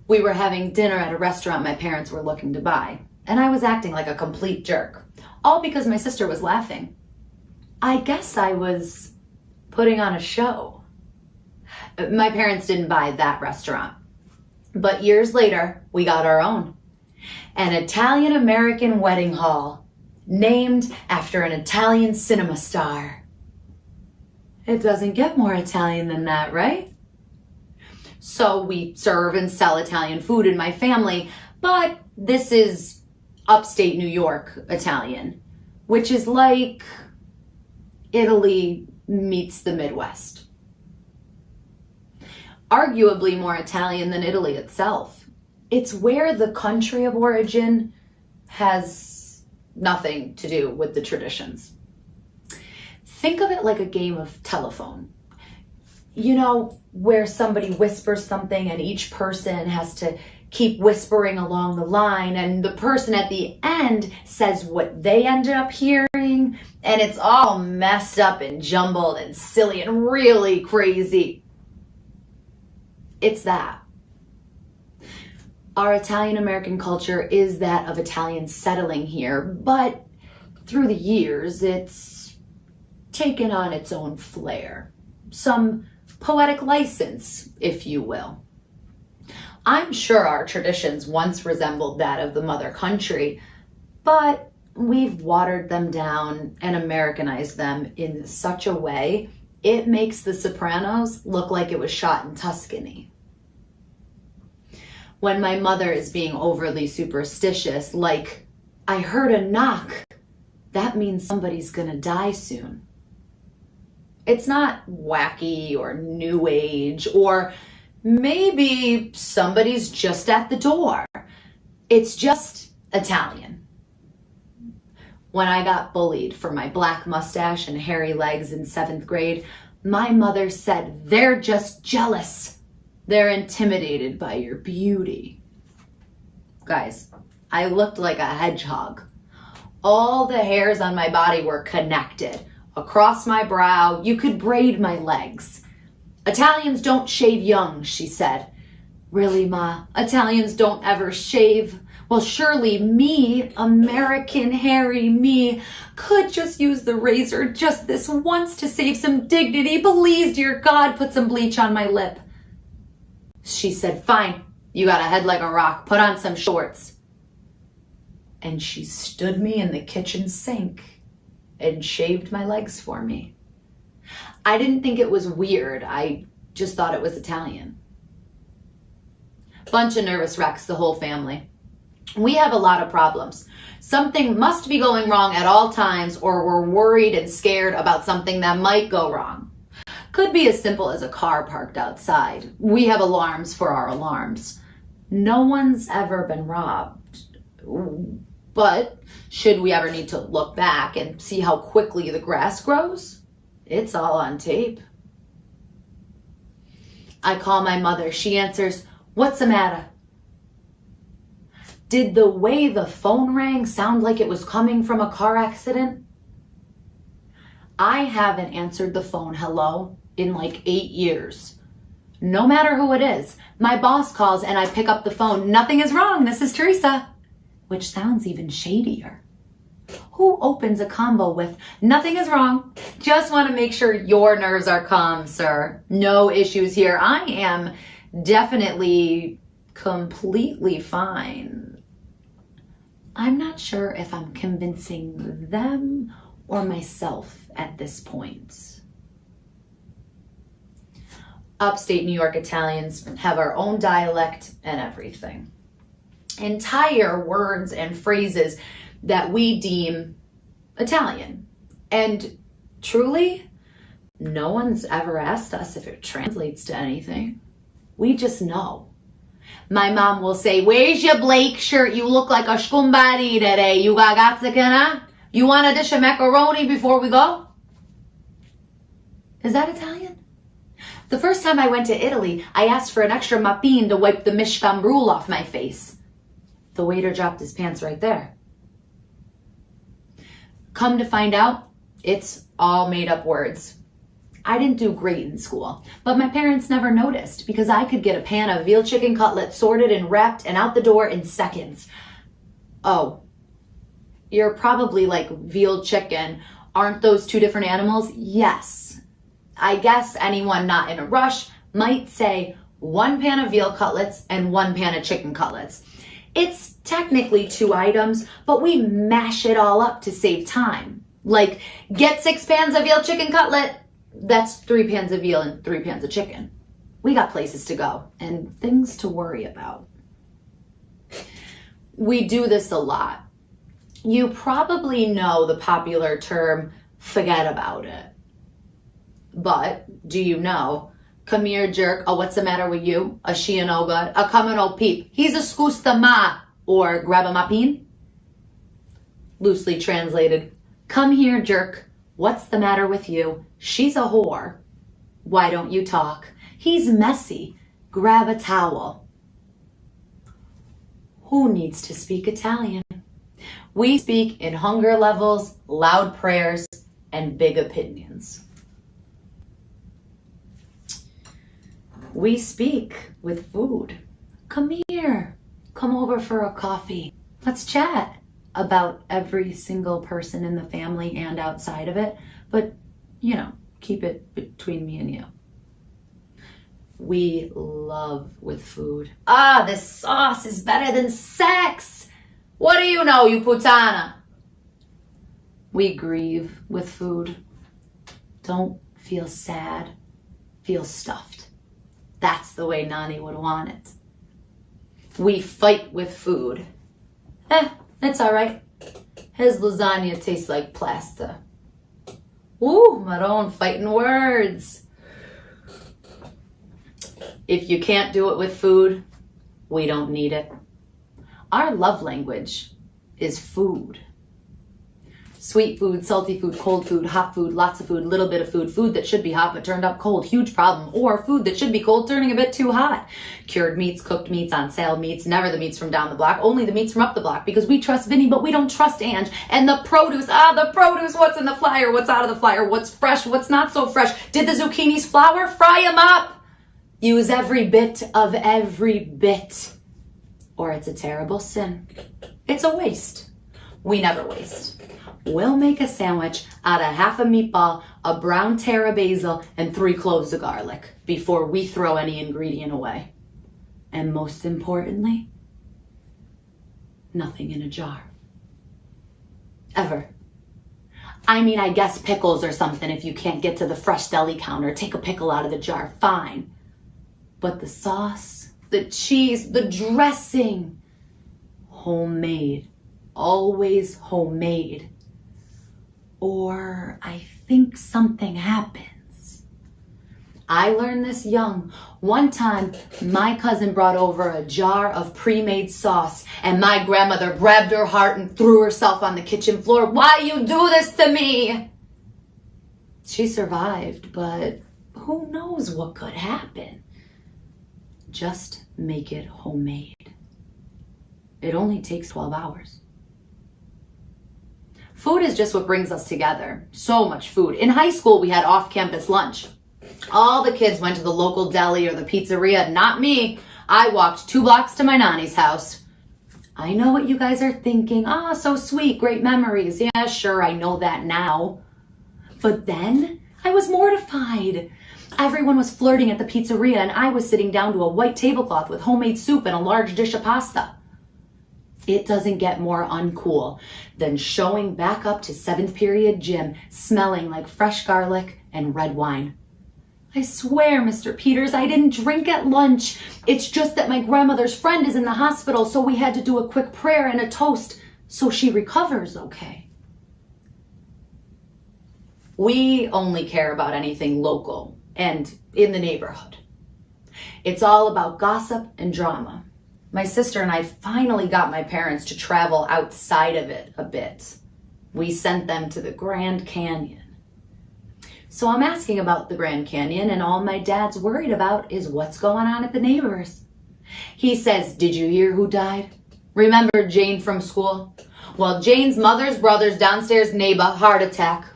We were having dinner at a restaurant my parents were looking to buy, and I was acting like a complete jerk, all because my sister was laughing. I guess I was putting on a show. My parents didn't buy that restaurant, but years later, we got our own. An Italian-American wedding hall, named after an Italian cinema star. It doesn't get more Italian than that, right? So we serve and sell Italian food in my family, but this is upstate New York Italian, which is like Italy meets the Midwest. Arguably more Italian than Italy itself. It's where the country of origin has nothing to do with the traditions. Think of it like a game of telephone. You know, where somebody whispers something and each person has to keep whispering along the line, and the person at the end says what they ended up hearing, and it's all messed up and jumbled and silly and really crazy. It's that. Our Italian-American culture is that of Italians settling here, but through the years, it's taken on its own flair. Some poetic license, if you will. I'm sure our traditions once resembled that of the mother country, but we've watered them down and Americanized them in such a way it makes The Sopranos look like it was shot in Tuscany. When my mother is being overly superstitious, like, I heard a knock, that means somebody's gonna die soon. It's not wacky or new age, or maybe somebody's just at the door. It's just Italian. When I got bullied for my black mustache and hairy legs in 7th grade, my mother said, they're just jealous. They're intimidated by your beauty. Guys, I looked like a hedgehog. All the hairs on my body were connected. Across my brow, you could braid my legs. Italians don't shave young, she said. Really, Ma? Italians don't ever shave? Well, surely me, American hairy me, could just use the razor just this once to save some dignity. Please, dear God, put some bleach on my lip. She said, fine, you got a head like a rock. Put on some shorts. And she stood me in the kitchen sink and shaved my legs for me. I didn't think it was weird. I just thought it was Italian. Bunch of nervous wrecks, the whole family. We have a lot of problems. Something must be going wrong at all times, or we're worried and scared about something that might go wrong. Could be as simple as a car parked outside. We have alarms for our alarms. No one's ever been robbed. But should we ever need to look back and see how quickly the grass grows? It's all on tape. I call my mother. She answers, what's the matter? Did the way the phone rang sound like it was coming from a car accident? I haven't answered the phone hello in like 8 years. No matter who it is, my boss calls and I pick up the phone. Nothing is wrong, this is Teresa. Which sounds even shadier. Who opens a combo with, nothing is wrong, just want to make sure your nerves are calm, sir. No issues here. I am definitely completely fine. I'm not sure if I'm convincing them or myself at this point. Upstate New York Italians have our own dialect and everything. Entire words and phrases that we deem Italian. And truly, no one's ever asked us if it translates to anything. We just know. My mom will say, where's your Blake shirt? You look like a scumbari today. You ragazzicana? You want a dish of macaroni before we go? Is that Italian? The first time I went to Italy, I asked for an extra moppin to wipe the mishkan brule off my face. The waiter dropped his pants right there. Come to find out, it's all made up words. I didn't do great in school, but my parents never noticed because I could get a pan of veal chicken cutlet sorted and wrapped and out the door in seconds. Oh, you're probably like, veal chicken. Aren't those two different animals? Yes. I guess anyone not in a rush might say 1 pan of veal cutlets and 1 pan of chicken cutlets. It's technically 2 items, but we mash it all up to save time. Like, get 6 pans of veal chicken cutlet. That's 3 pans of veal and 3 pans of chicken. We got places to go and things to worry about. We do this a lot. You probably know the popular term, forget about it. But do you know, come here jerk, a what's the matter with you, a she and good, a come and old peep, he's a skusta ma, or grab a mapin? Loosely translated, come here jerk, what's the matter with you, she's a whore, why don't you talk, he's messy, grab a towel. Who needs to speak Italian? We speak in hunger levels, loud prayers, and big opinions. We speak with food. Come here. Come over for a coffee. Let's chat about every single person in the family and outside of it. But, you know, keep it between me and you. We love with food. Ah, this sauce is better than sex. What do you know, you putana? We grieve with food. Don't feel sad. Feel stuffed. That's the way Nani would want it. We fight with food. It's all right. His lasagna tastes like plaster. Ooh, my own fighting words. If you can't do it with food, we don't need it. Our love language is food. Sweet food, salty food, cold food, hot food, lots of food, little bit of food, food that should be hot but turned up cold, huge problem, or food that should be cold turning a bit too hot. Cured meats, cooked meats, on sale meats, never the meats from down the block, only the meats from up the block, because we trust Vinny but we don't trust Ange. And the produce, what's in the flyer, what's out of the flyer, what's fresh, what's not so fresh. Did the zucchinis flour? Fry them up! Use every bit of every bit, or it's a terrible sin. It's a waste. We never waste. We'll make a sandwich out of half a meatball, a brown terra basil, and 3 cloves of garlic before we throw any ingredient away. And most importantly, nothing in a jar. Ever. I mean, I guess pickles or something if you can't get to the fresh deli counter. Take a pickle out of the jar, fine. But the sauce, the cheese, the dressing, homemade. Always homemade. Or I think something happens. I learned this young. One time, my cousin brought over a jar of pre-made sauce, and my grandmother grabbed her heart and threw herself on the kitchen floor. Why you do this to me? She survived, but who knows what could happen? Just make it homemade. It only takes 12 hours. Food is just what brings us together. So much food. In high school, we had off-campus lunch. All the kids went to the local deli or the pizzeria. Not me. I walked 2 blocks to my nanny's house. I know what you guys are thinking. Ah, so sweet, great memories. Yeah, sure, I know that now. But then I was mortified. Everyone was flirting at the pizzeria and I was sitting down to a white tablecloth with homemade soup and a large dish of pasta. It doesn't get more uncool than showing back up to 7th period gym smelling like fresh garlic and red wine. I swear, Mr. Peters, I didn't drink at lunch. It's just that my grandmother's friend is in the hospital, so we had to do a quick prayer and a toast so she recovers okay. We only care about anything local and in the neighborhood. It's all about gossip and drama. My sister and I finally got my parents to travel outside of it a bit. We sent them to the Grand Canyon. So I'm asking about the Grand Canyon, and all my dad's worried about is what's going on at the neighbors. He says, did you hear who died? Remember Jane from school? Well, Jane's mother's brother's downstairs neighbor, heart attack.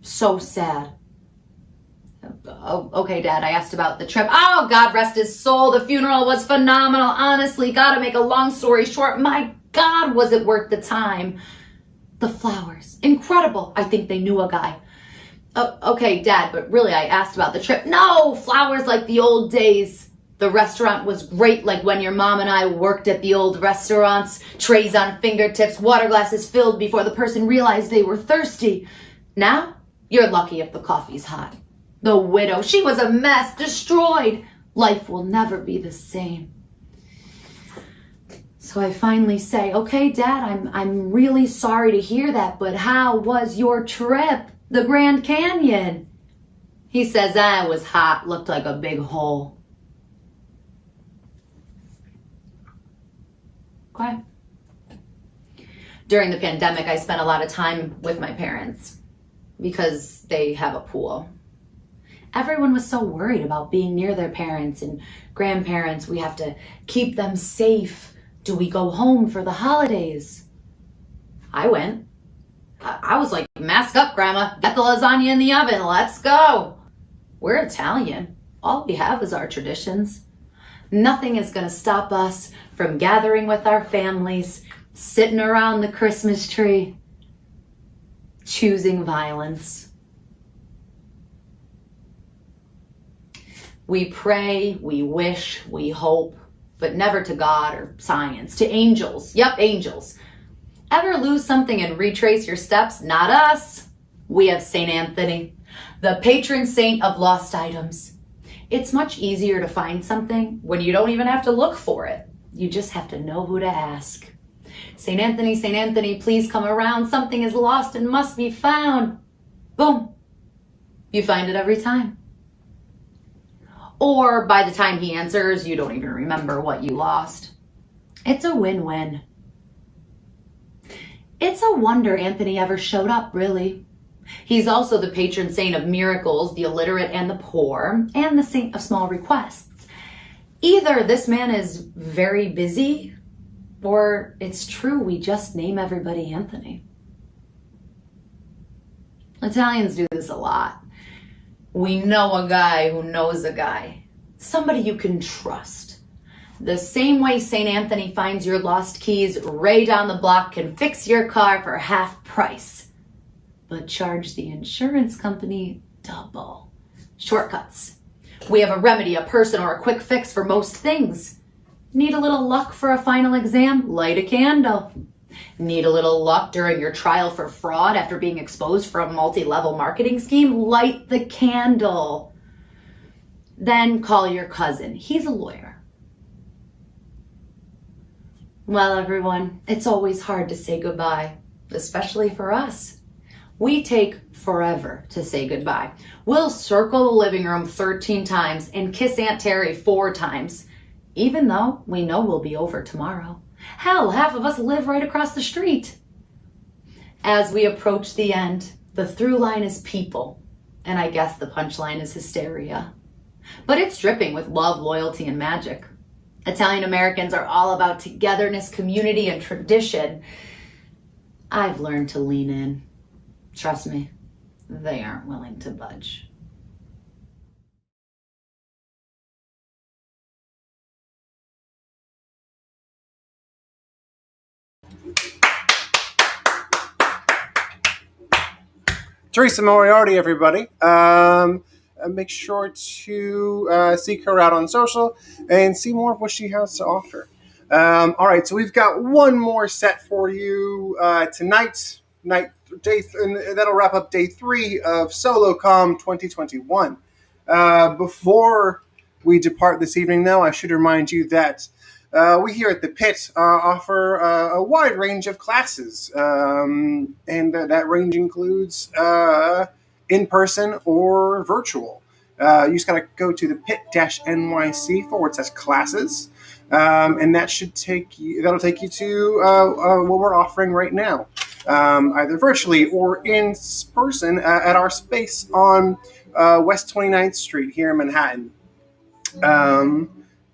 So sad. Oh, okay, Dad, I asked about the trip. Oh, God rest his soul. The funeral was phenomenal. Honestly, gotta make a long story short. My God, was it worth the time? The flowers, incredible. I think they knew a guy. Okay, Dad, but really I asked about the trip. No, flowers like the old days. The restaurant was great, like when your mom and I worked at the old restaurants. Trays on fingertips, water glasses filled before the person realized they were thirsty. Now, you're lucky if the coffee's hot. The widow, she was a mess, destroyed. Life will never be the same. So I finally say, okay, Dad, I'm really sorry to hear that, but how was your trip? The Grand Canyon. He says, it was hot, looked like a big hole. Okay. During the pandemic, I spent a lot of time with my parents because they have a pool. Everyone was so worried about being near their parents and grandparents. We have to keep them safe. Do we go home for the holidays? I went. I was like, mask up, Grandma. Get the lasagna in the oven. Let's go. We're Italian. All we have is our traditions. Nothing is going to stop us from gathering with our families, sitting around the Christmas tree, choosing violence. We pray, we wish, we hope, but never to God or science, to angels. Yep, angels. Ever lose something and retrace your steps? Not us. We have St. Anthony, the patron saint of lost items. It's much easier to find something when you don't even have to look for it. You just have to know who to ask. St. Anthony, please come around. Something is lost and must be found. Boom. You find it every time. Or by the time he answers, you don't even remember what you lost. It's a win-win. It's a wonder Anthony ever showed up, really. He's also the patron saint of miracles, the illiterate and the poor, and the saint of small requests. Either this man is very busy, or it's true we just name everybody Anthony. Italians do this a lot. We know a guy who knows a guy. Somebody you can trust. The same way St. Anthony finds your lost keys, Ray down the block can fix your car for half price, but charge the insurance company double. Shortcuts. We have a remedy, a person, or a quick fix for most things. Need a little luck for a final exam? Light a candle. Need a little luck during your trial for fraud after being exposed for a multi-level marketing scheme? Light the candle. Then call your cousin. He's a lawyer. Well, everyone, it's always hard to say goodbye, especially for us. We take forever to say goodbye. We'll circle the living room 13 times and kiss Aunt Terry 4 times, even though we know we'll be over tomorrow. Hell, half of us live right across the street. As we approach the end, the through line is people, and I guess the punchline is hysteria. But it's dripping with love, loyalty, and magic. Italian Americans are all about togetherness, community, and tradition. I've learned to lean in. Trust me, they aren't willing to budge. Teresa Moriarty, everybody. Make sure to seek her out on social and see more of what she has to offer. All right, so we've got one more set for you tonight. And that'll wrap up day 3 of Solocom 2021. Before we depart this evening, though, I should remind you that we here at the Pit offer a wide range of classes, and that range includes in-person or virtual. You just got to go to the pit-nyc/classes, and that'll take you to what we're offering right now, either virtually or in person at our space on West 29th Street here in Manhattan.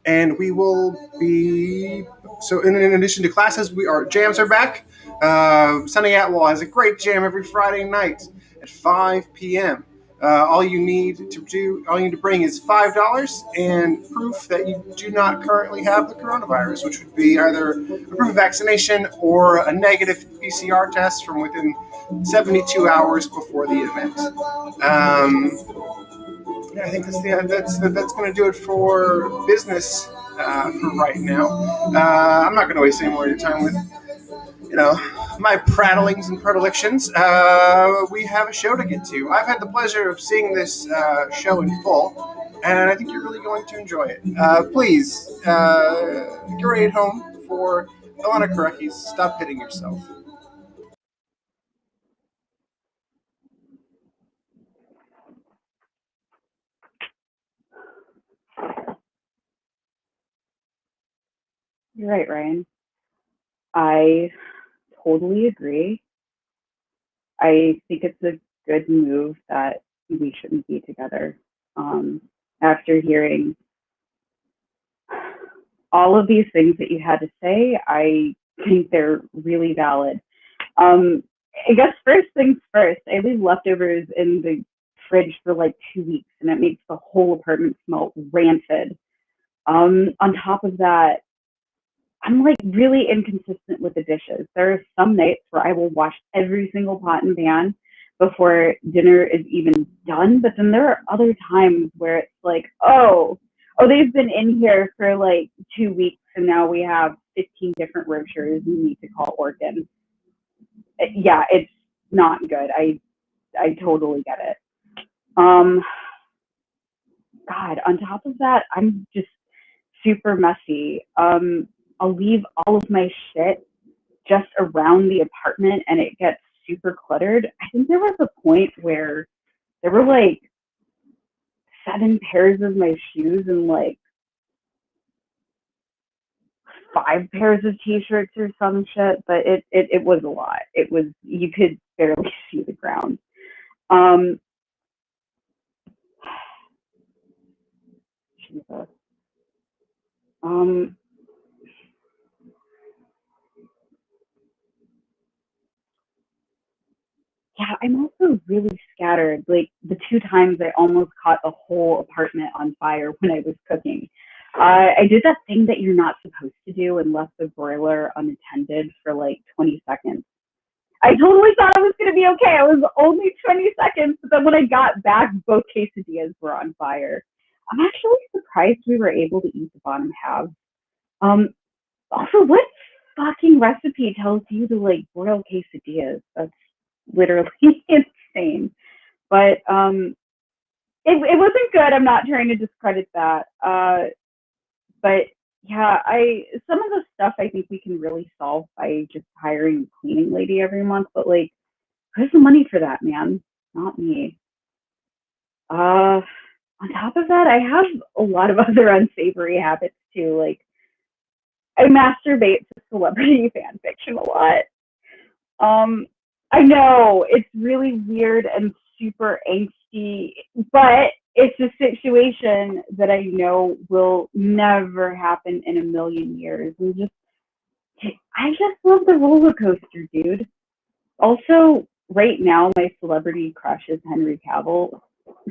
And we will be, so in addition to classes, our jams are back. Sunny Atwell has a great jam every Friday night at 5 p.m. All you need to bring is $5 and proof that you do not currently have the coronavirus, which would be either a proof of vaccination or a negative PCR test from within 72 hours before the event. Yeah, I think that's going to do it for business for right now. I'm not going to waste any more of your time with, my prattlings and predilections. We have a show to get to. I've had the pleasure of seeing this show in full, and I think you're really going to enjoy it. Please, get ready at home for Elena Kereki's Stop Hitting Yourself. You're right, Ryan. I totally agree. I think it's a good move that we shouldn't be together. After hearing all of these things that you had to say, I think they're really valid. I guess first things first, I leave leftovers in the fridge for like 2 weeks, and it makes the whole apartment smell rancid. On top of that, I'm like really inconsistent with the dishes. There are some nights where I will wash every single pot and pan before dinner is even done. But then there are other times where it's like, oh, they've been in here for like 2 weeks and now we have 15 different roachers we need to call organs. Yeah, it's not good. I totally get it. God, on top of that, I'm just super messy. I'll leave all of my shit just around the apartment and it gets super cluttered. I think there was a point where there were like 7 pairs of my shoes and like 5 pairs of t-shirts or some shit, but it was a lot. It was, you could barely see the ground. Jesus. Yeah, I'm also really scattered. Like the 2 times I almost caught the whole apartment on fire when I was cooking. I did that thing that you're not supposed to do and left the broiler unattended for like 20 seconds. I totally thought I was going to be okay. It was only 20 seconds, but then when I got back, both quesadillas were on fire. I'm actually surprised we were able to eat the bottom half. Also, what fucking recipe tells you to like broil quesadillas? That's literally insane. But it wasn't good. I'm not trying to discredit that. But yeah, some of the stuff I think we can really solve by just hiring a cleaning lady every month. But like, where's the money for that, man? Not me. On top of that, I have a lot of other unsavory habits too. Like, I masturbate to celebrity fan fiction a lot. I know it's really weird and super angsty, but it's a situation that I know will never happen in a million years. And I just love the roller coaster, dude. Also, right now, my celebrity crush is Henry Cavill.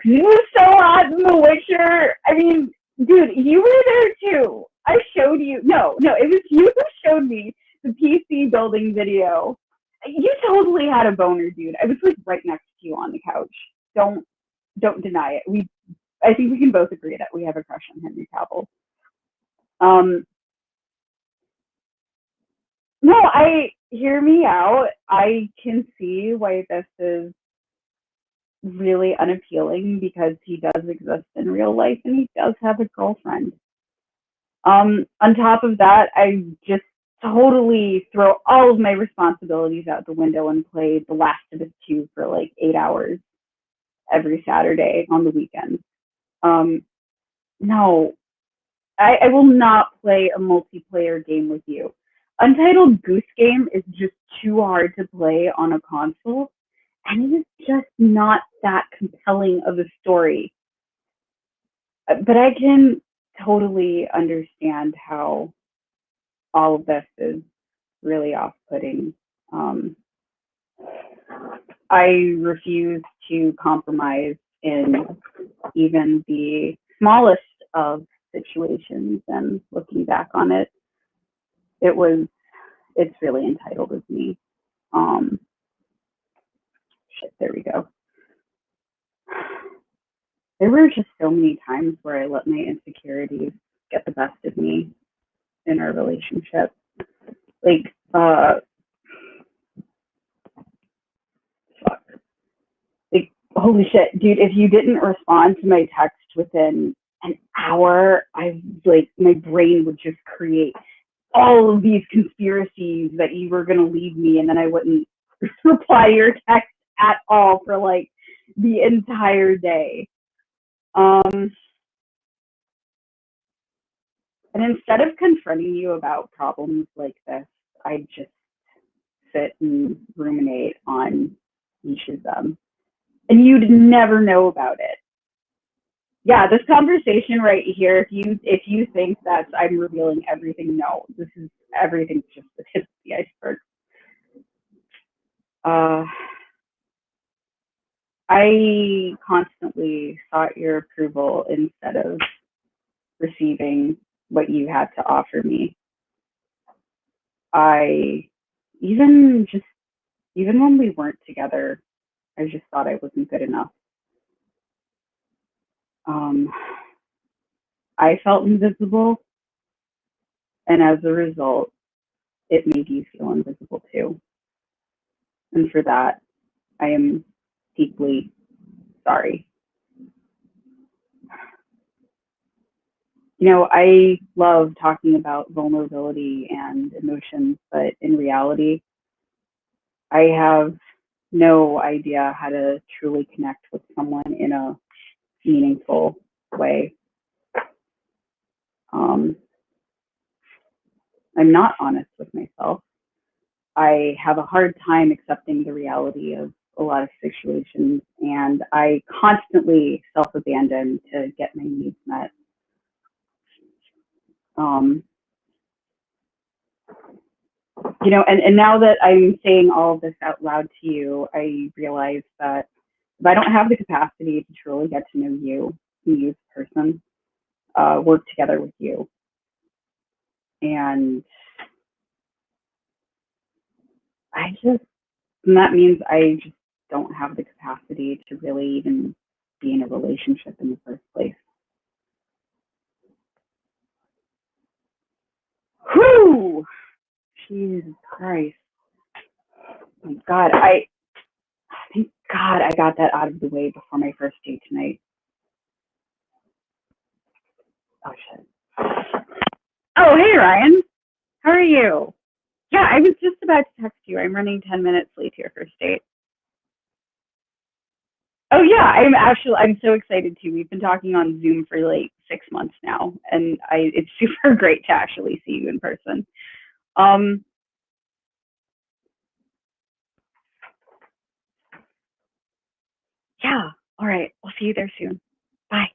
He was so hot in The Witcher. I mean, dude, you were there too. I showed you. No, it was you who showed me the PC building video. You totally had a boner, dude. I was like right next to you on the couch. Don't deny it. I think we can both agree that we have a crush on Henry Cavill. No, hear me out. I can see why this is really unappealing because he does exist in real life and he does have a girlfriend. On top of that, I just totally throw all of my responsibilities out the window and play The Last of Us 2 for like 8 hours every Saturday on the weekends. No, I will not play a multiplayer game with you. Untitled Goose Game is just too hard to play on a console, and it is just not that compelling of a story. But I can totally understand how all of this is really off-putting. I refuse to compromise in even the smallest of situations, and looking back on it, it's really entitled of me. There we go. There were just so many times where I let my insecurities get the best of me in our relationship. Like, fuck. Like, holy shit, dude, if you didn't respond to my text within an hour, my brain would just create all of these conspiracies that you were going to leave me, and then I wouldn't reply to your text at all for like the entire day. And instead of confronting you about problems like this, I just sit and ruminate on each of them. And you'd never know about it. Yeah, this conversation right here, if you think that I'm revealing everything, no, everything's just the tip of the iceberg. I constantly sought your approval instead of receiving what you had to offer me. Even when we weren't together, I just thought I wasn't good enough. I felt invisible, and as a result, it made you feel invisible too. And for that, I am deeply sorry. You know, I love talking about vulnerability and emotions, but in reality, I have no idea how to truly connect with someone in a meaningful way. I'm not honest with myself. I have a hard time accepting the reality of a lot of situations, and I constantly self-abandon to get my needs met. You know, and now that I'm saying all of this out loud to you, I realize that if I don't have the capacity to truly get to know you as a person, work together with you, and that means I just don't have the capacity to really even be in a relationship in the first place. Whew! Jesus Christ. Oh my God, thank God I got that out of the way before my first date tonight. Oh shit. Oh, hey Ryan. How are you? Yeah, I was just about to text you. I'm running 10 minutes late to your first date. Oh yeah, I'm so excited too. We've been talking on Zoom for like 6 months now, and it's super great to actually see you in person. Yeah, all right. I'll see you there soon. Bye.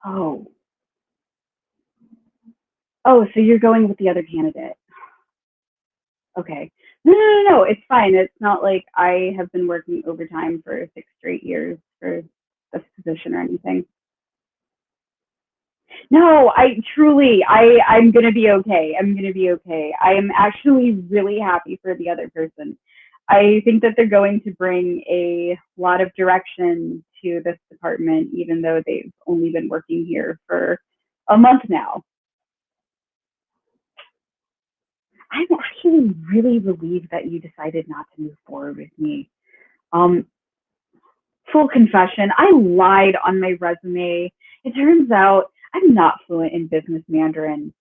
Oh. Oh, so you're going with the other candidate. Okay. No. It's fine. It's not like I have been working overtime for 6 straight years for this position or anything. No, I'm gonna be okay. I'm gonna be okay. I am actually really happy for the other person. I think that they're going to bring a lot of direction to this department, even though they've only been working here for a month now. I'm actually really relieved that you decided not to move forward with me. Full confession, I lied on my resume. It turns out I'm not fluent in business Mandarin.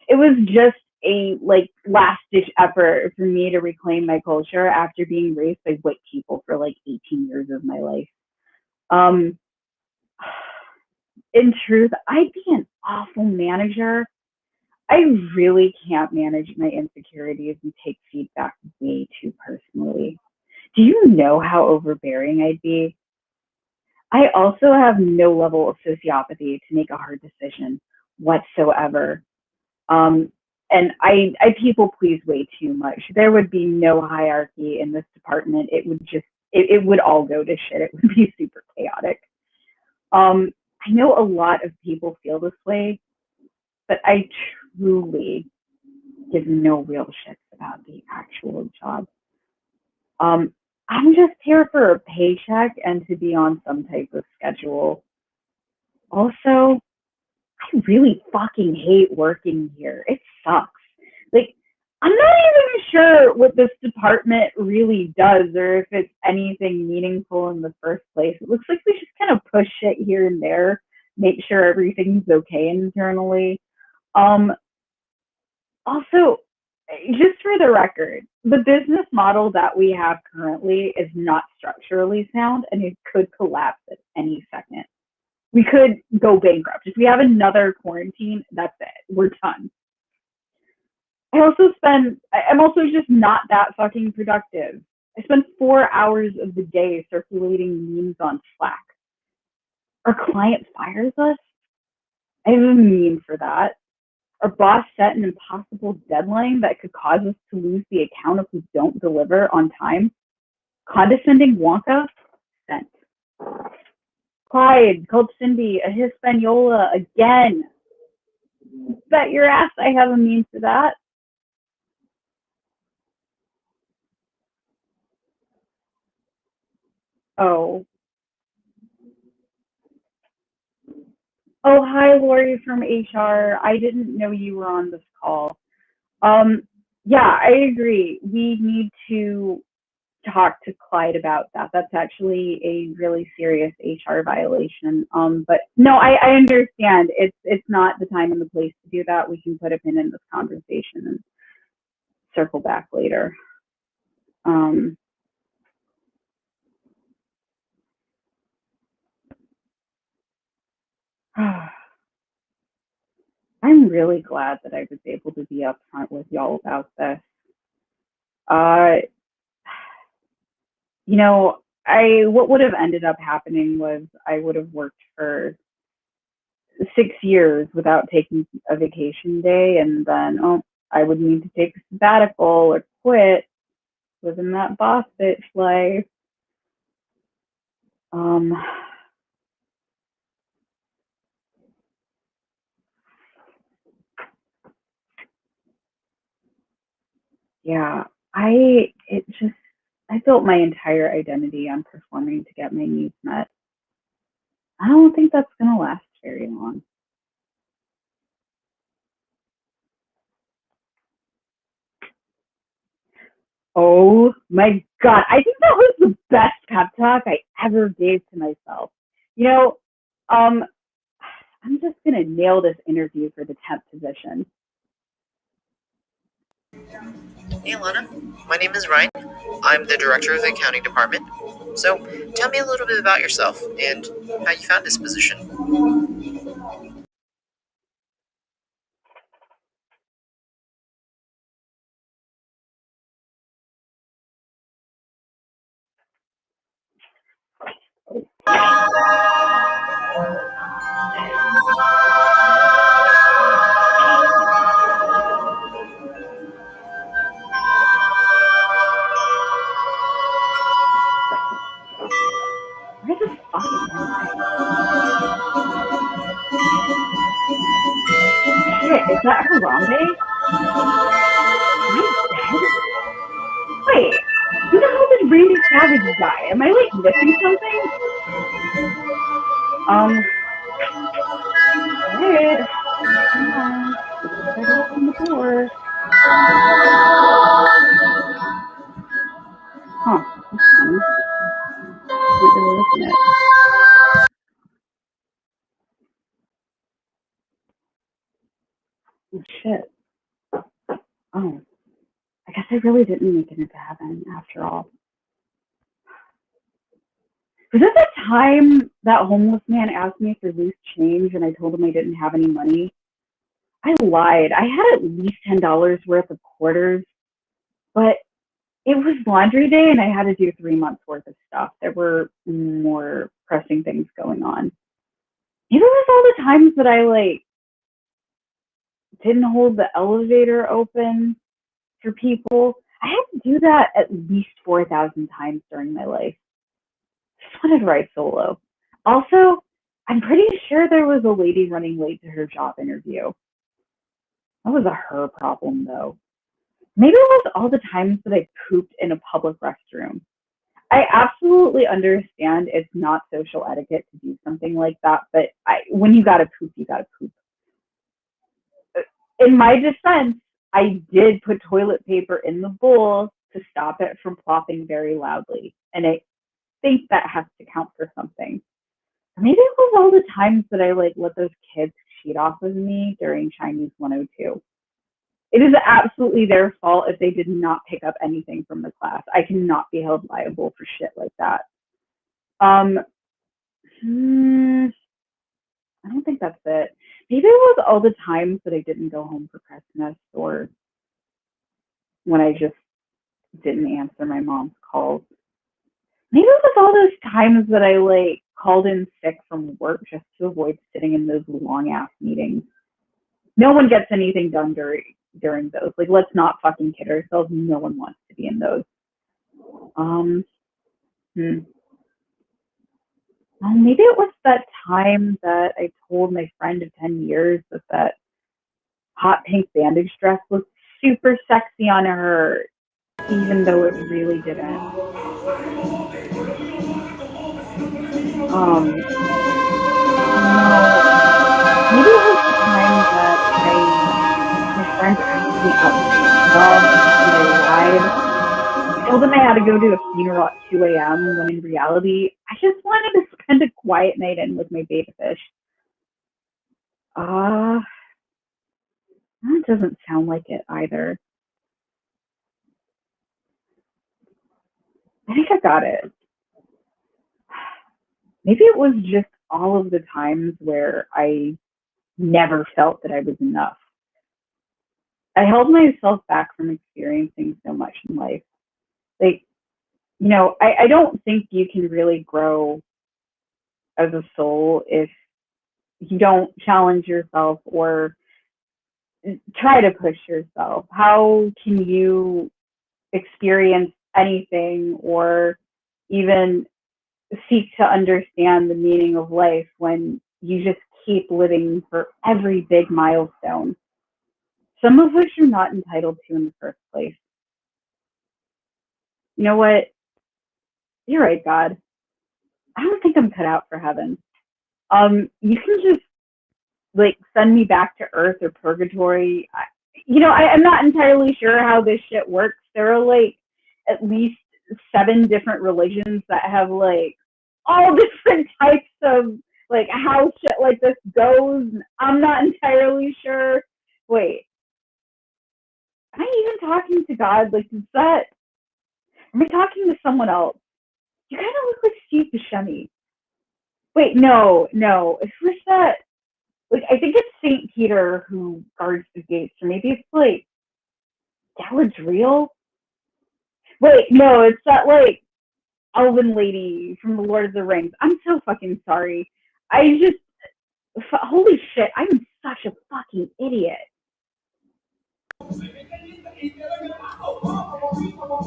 It was just a last ditch effort for me to reclaim my culture after being raised by white people for 18 years of my life. In truth, I'd be an awful manager. I really can't manage my insecurities and take feedback way too personally. Do you know how overbearing I'd be? I also have no level of sociopathy to make a hard decision whatsoever. And I people please way too much. There would be no hierarchy in this department. It would all go to shit. It would be super chaotic. I know a lot of people feel this way, but I truly give no real shits about the actual job. I'm just here for a paycheck and to be on some type of schedule. Also, I really fucking hate working here. It sucks. I'm not even sure what this department really does or if it's anything meaningful in the first place. It looks like we just kind of push shit here and there, make sure everything's okay internally. Also, just for the record, the business model that we have currently is not structurally sound and it could collapse at any second. We could go bankrupt. If we have another quarantine, that's it. We're done. I'm also just not that fucking productive. I spend 4 hours of the day circulating memes on Slack. Our client fires us? I have a meme for that. Our boss set an impossible deadline that could cause us to lose the account if we don't deliver on time. Condescending Wonka? Sent. Clyde called Cindy a Hispaniola again. Bet your ass I have a meme for that. Oh. Oh, hi, Lori from HR. I didn't know you were on this call. Yeah, I agree. We need to talk to Clyde about that. That's actually a really serious HR violation. But no, I understand. It's not the time and the place to do that. We can put a pin in this conversation and circle back later. I'm really glad that I was able to be upfront with y'all about this. What would have ended up happening was I would have worked for 6 years without taking a vacation day, and then I would need to take a sabbatical or quit, living that boss bitch life. Yeah, I built my entire identity on performing to get my needs met. I don't think that's gonna last very long. Oh my God, I think that was the best pep talk I ever gave to myself. I'm just gonna nail this interview for the temp position. Hey Alana, my name is Ryan. I'm the director of the accounting department. So tell me a little bit about yourself and how you found this position. Where the fuck am I? Shit, is that Harambe? Am I dead? Wait, who the hell did Randy Savage die? Am I like missing something? Alright. Come on. Try to open the door. Huh, that's funny. Can't really open it. Oh shit. Oh. I guess I really didn't make it into heaven after all. Was it the time that homeless man asked me for loose change and I told him I didn't have any money? I lied. I had at least $10 worth of quarters, but it was laundry day and I had to do 3 months worth of stuff. There were more pressing things going on. Maybe it was all the times that I like didn't hold the elevator open for people. I had to do that at least 4,000 times during my life. Just wanted to write solo. Also, I'm pretty sure there was a lady running late to her job interview. That was a her problem though. Maybe it was all the times that I pooped in a public restroom. I absolutely understand it's not social etiquette to do something like that, but when you gotta poop, you gotta poop. In my defense, I did put toilet paper in the bowl to stop it from plopping very loudly, and I think that has to count for something. Maybe it was all the times that I like let those kids cheat off of me during Chinese 102. It is absolutely their fault if they did not pick up anything from the class. I cannot be held liable for shit like that. I don't think that's it. Maybe it was all the times that I didn't go home for Christmas, or when I just didn't answer my mom's calls. Maybe it was all those times that I like called in sick from work just to avoid sitting in those long ass meetings. No one gets anything done during those. Like, let's not fucking kid ourselves. No one wants to be in those. Well, maybe it was that time that I told my friend of 10 years that hot pink bandage dress looked super sexy on her, even though it really didn't. No. Maybe it was the time that my friend asked me out to a club and I lied. I told him I had to go to a funeral at 2 a.m. when in reality, I just wanted to spend a quiet night in with my beta fish. That doesn't sound like it either. I think I got it. Maybe it was just all of the times where I never felt that I was enough. I held myself back from experiencing so much in life. Like, you know, I don't think you can really grow as a soul if you don't challenge yourself or try to push yourself. How can you experience anything or even seek to understand the meaning of life when you just keep living for every big milestone, some of which you're not entitled to in the first place? You know what? You're right, God. I don't think I'm cut out for heaven. You can just like send me back to earth or purgatory. I'm not entirely sure how this shit works. There are like at least 7 different religions that have like all different types of like how shit like this goes. I'm not entirely sure. Wait, am I even talking to God? Like, am I talking to someone else? You kind of look like Steve Buscemi. Wait, no. Who's that? Like, I think it's St. Peter who guards the gates, or maybe it's like Galadriel. Wait, no, it's that like elven lady from the Lord of the Rings. I'm so fucking sorry. Holy shit, I'm such a fucking idiot.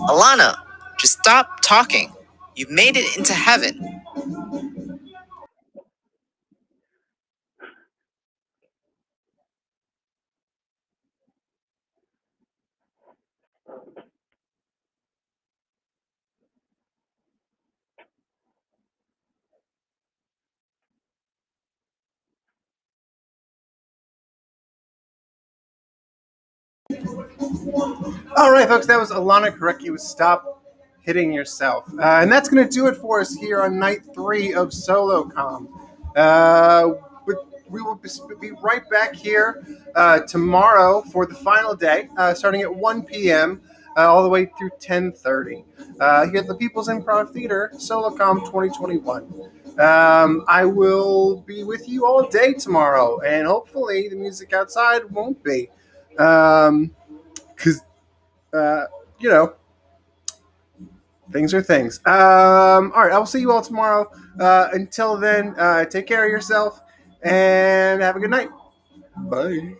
Alana, just stop talking. You've made it into heaven. All right, folks, that was Alana Kereki with Stop Hitting Yourself. And that's going to do it for us here on night 3 of Solocom. But we will be right back here tomorrow for the final day, starting at 1 p.m. All the way through 10:30 here at the Peoples Improv Theater, Solocom 2021. I will be with you all day tomorrow, and hopefully the music outside won't be. Because you know, things are things. All right, I will see you all tomorrow. Until then, take care of yourself and have a good night. Bye.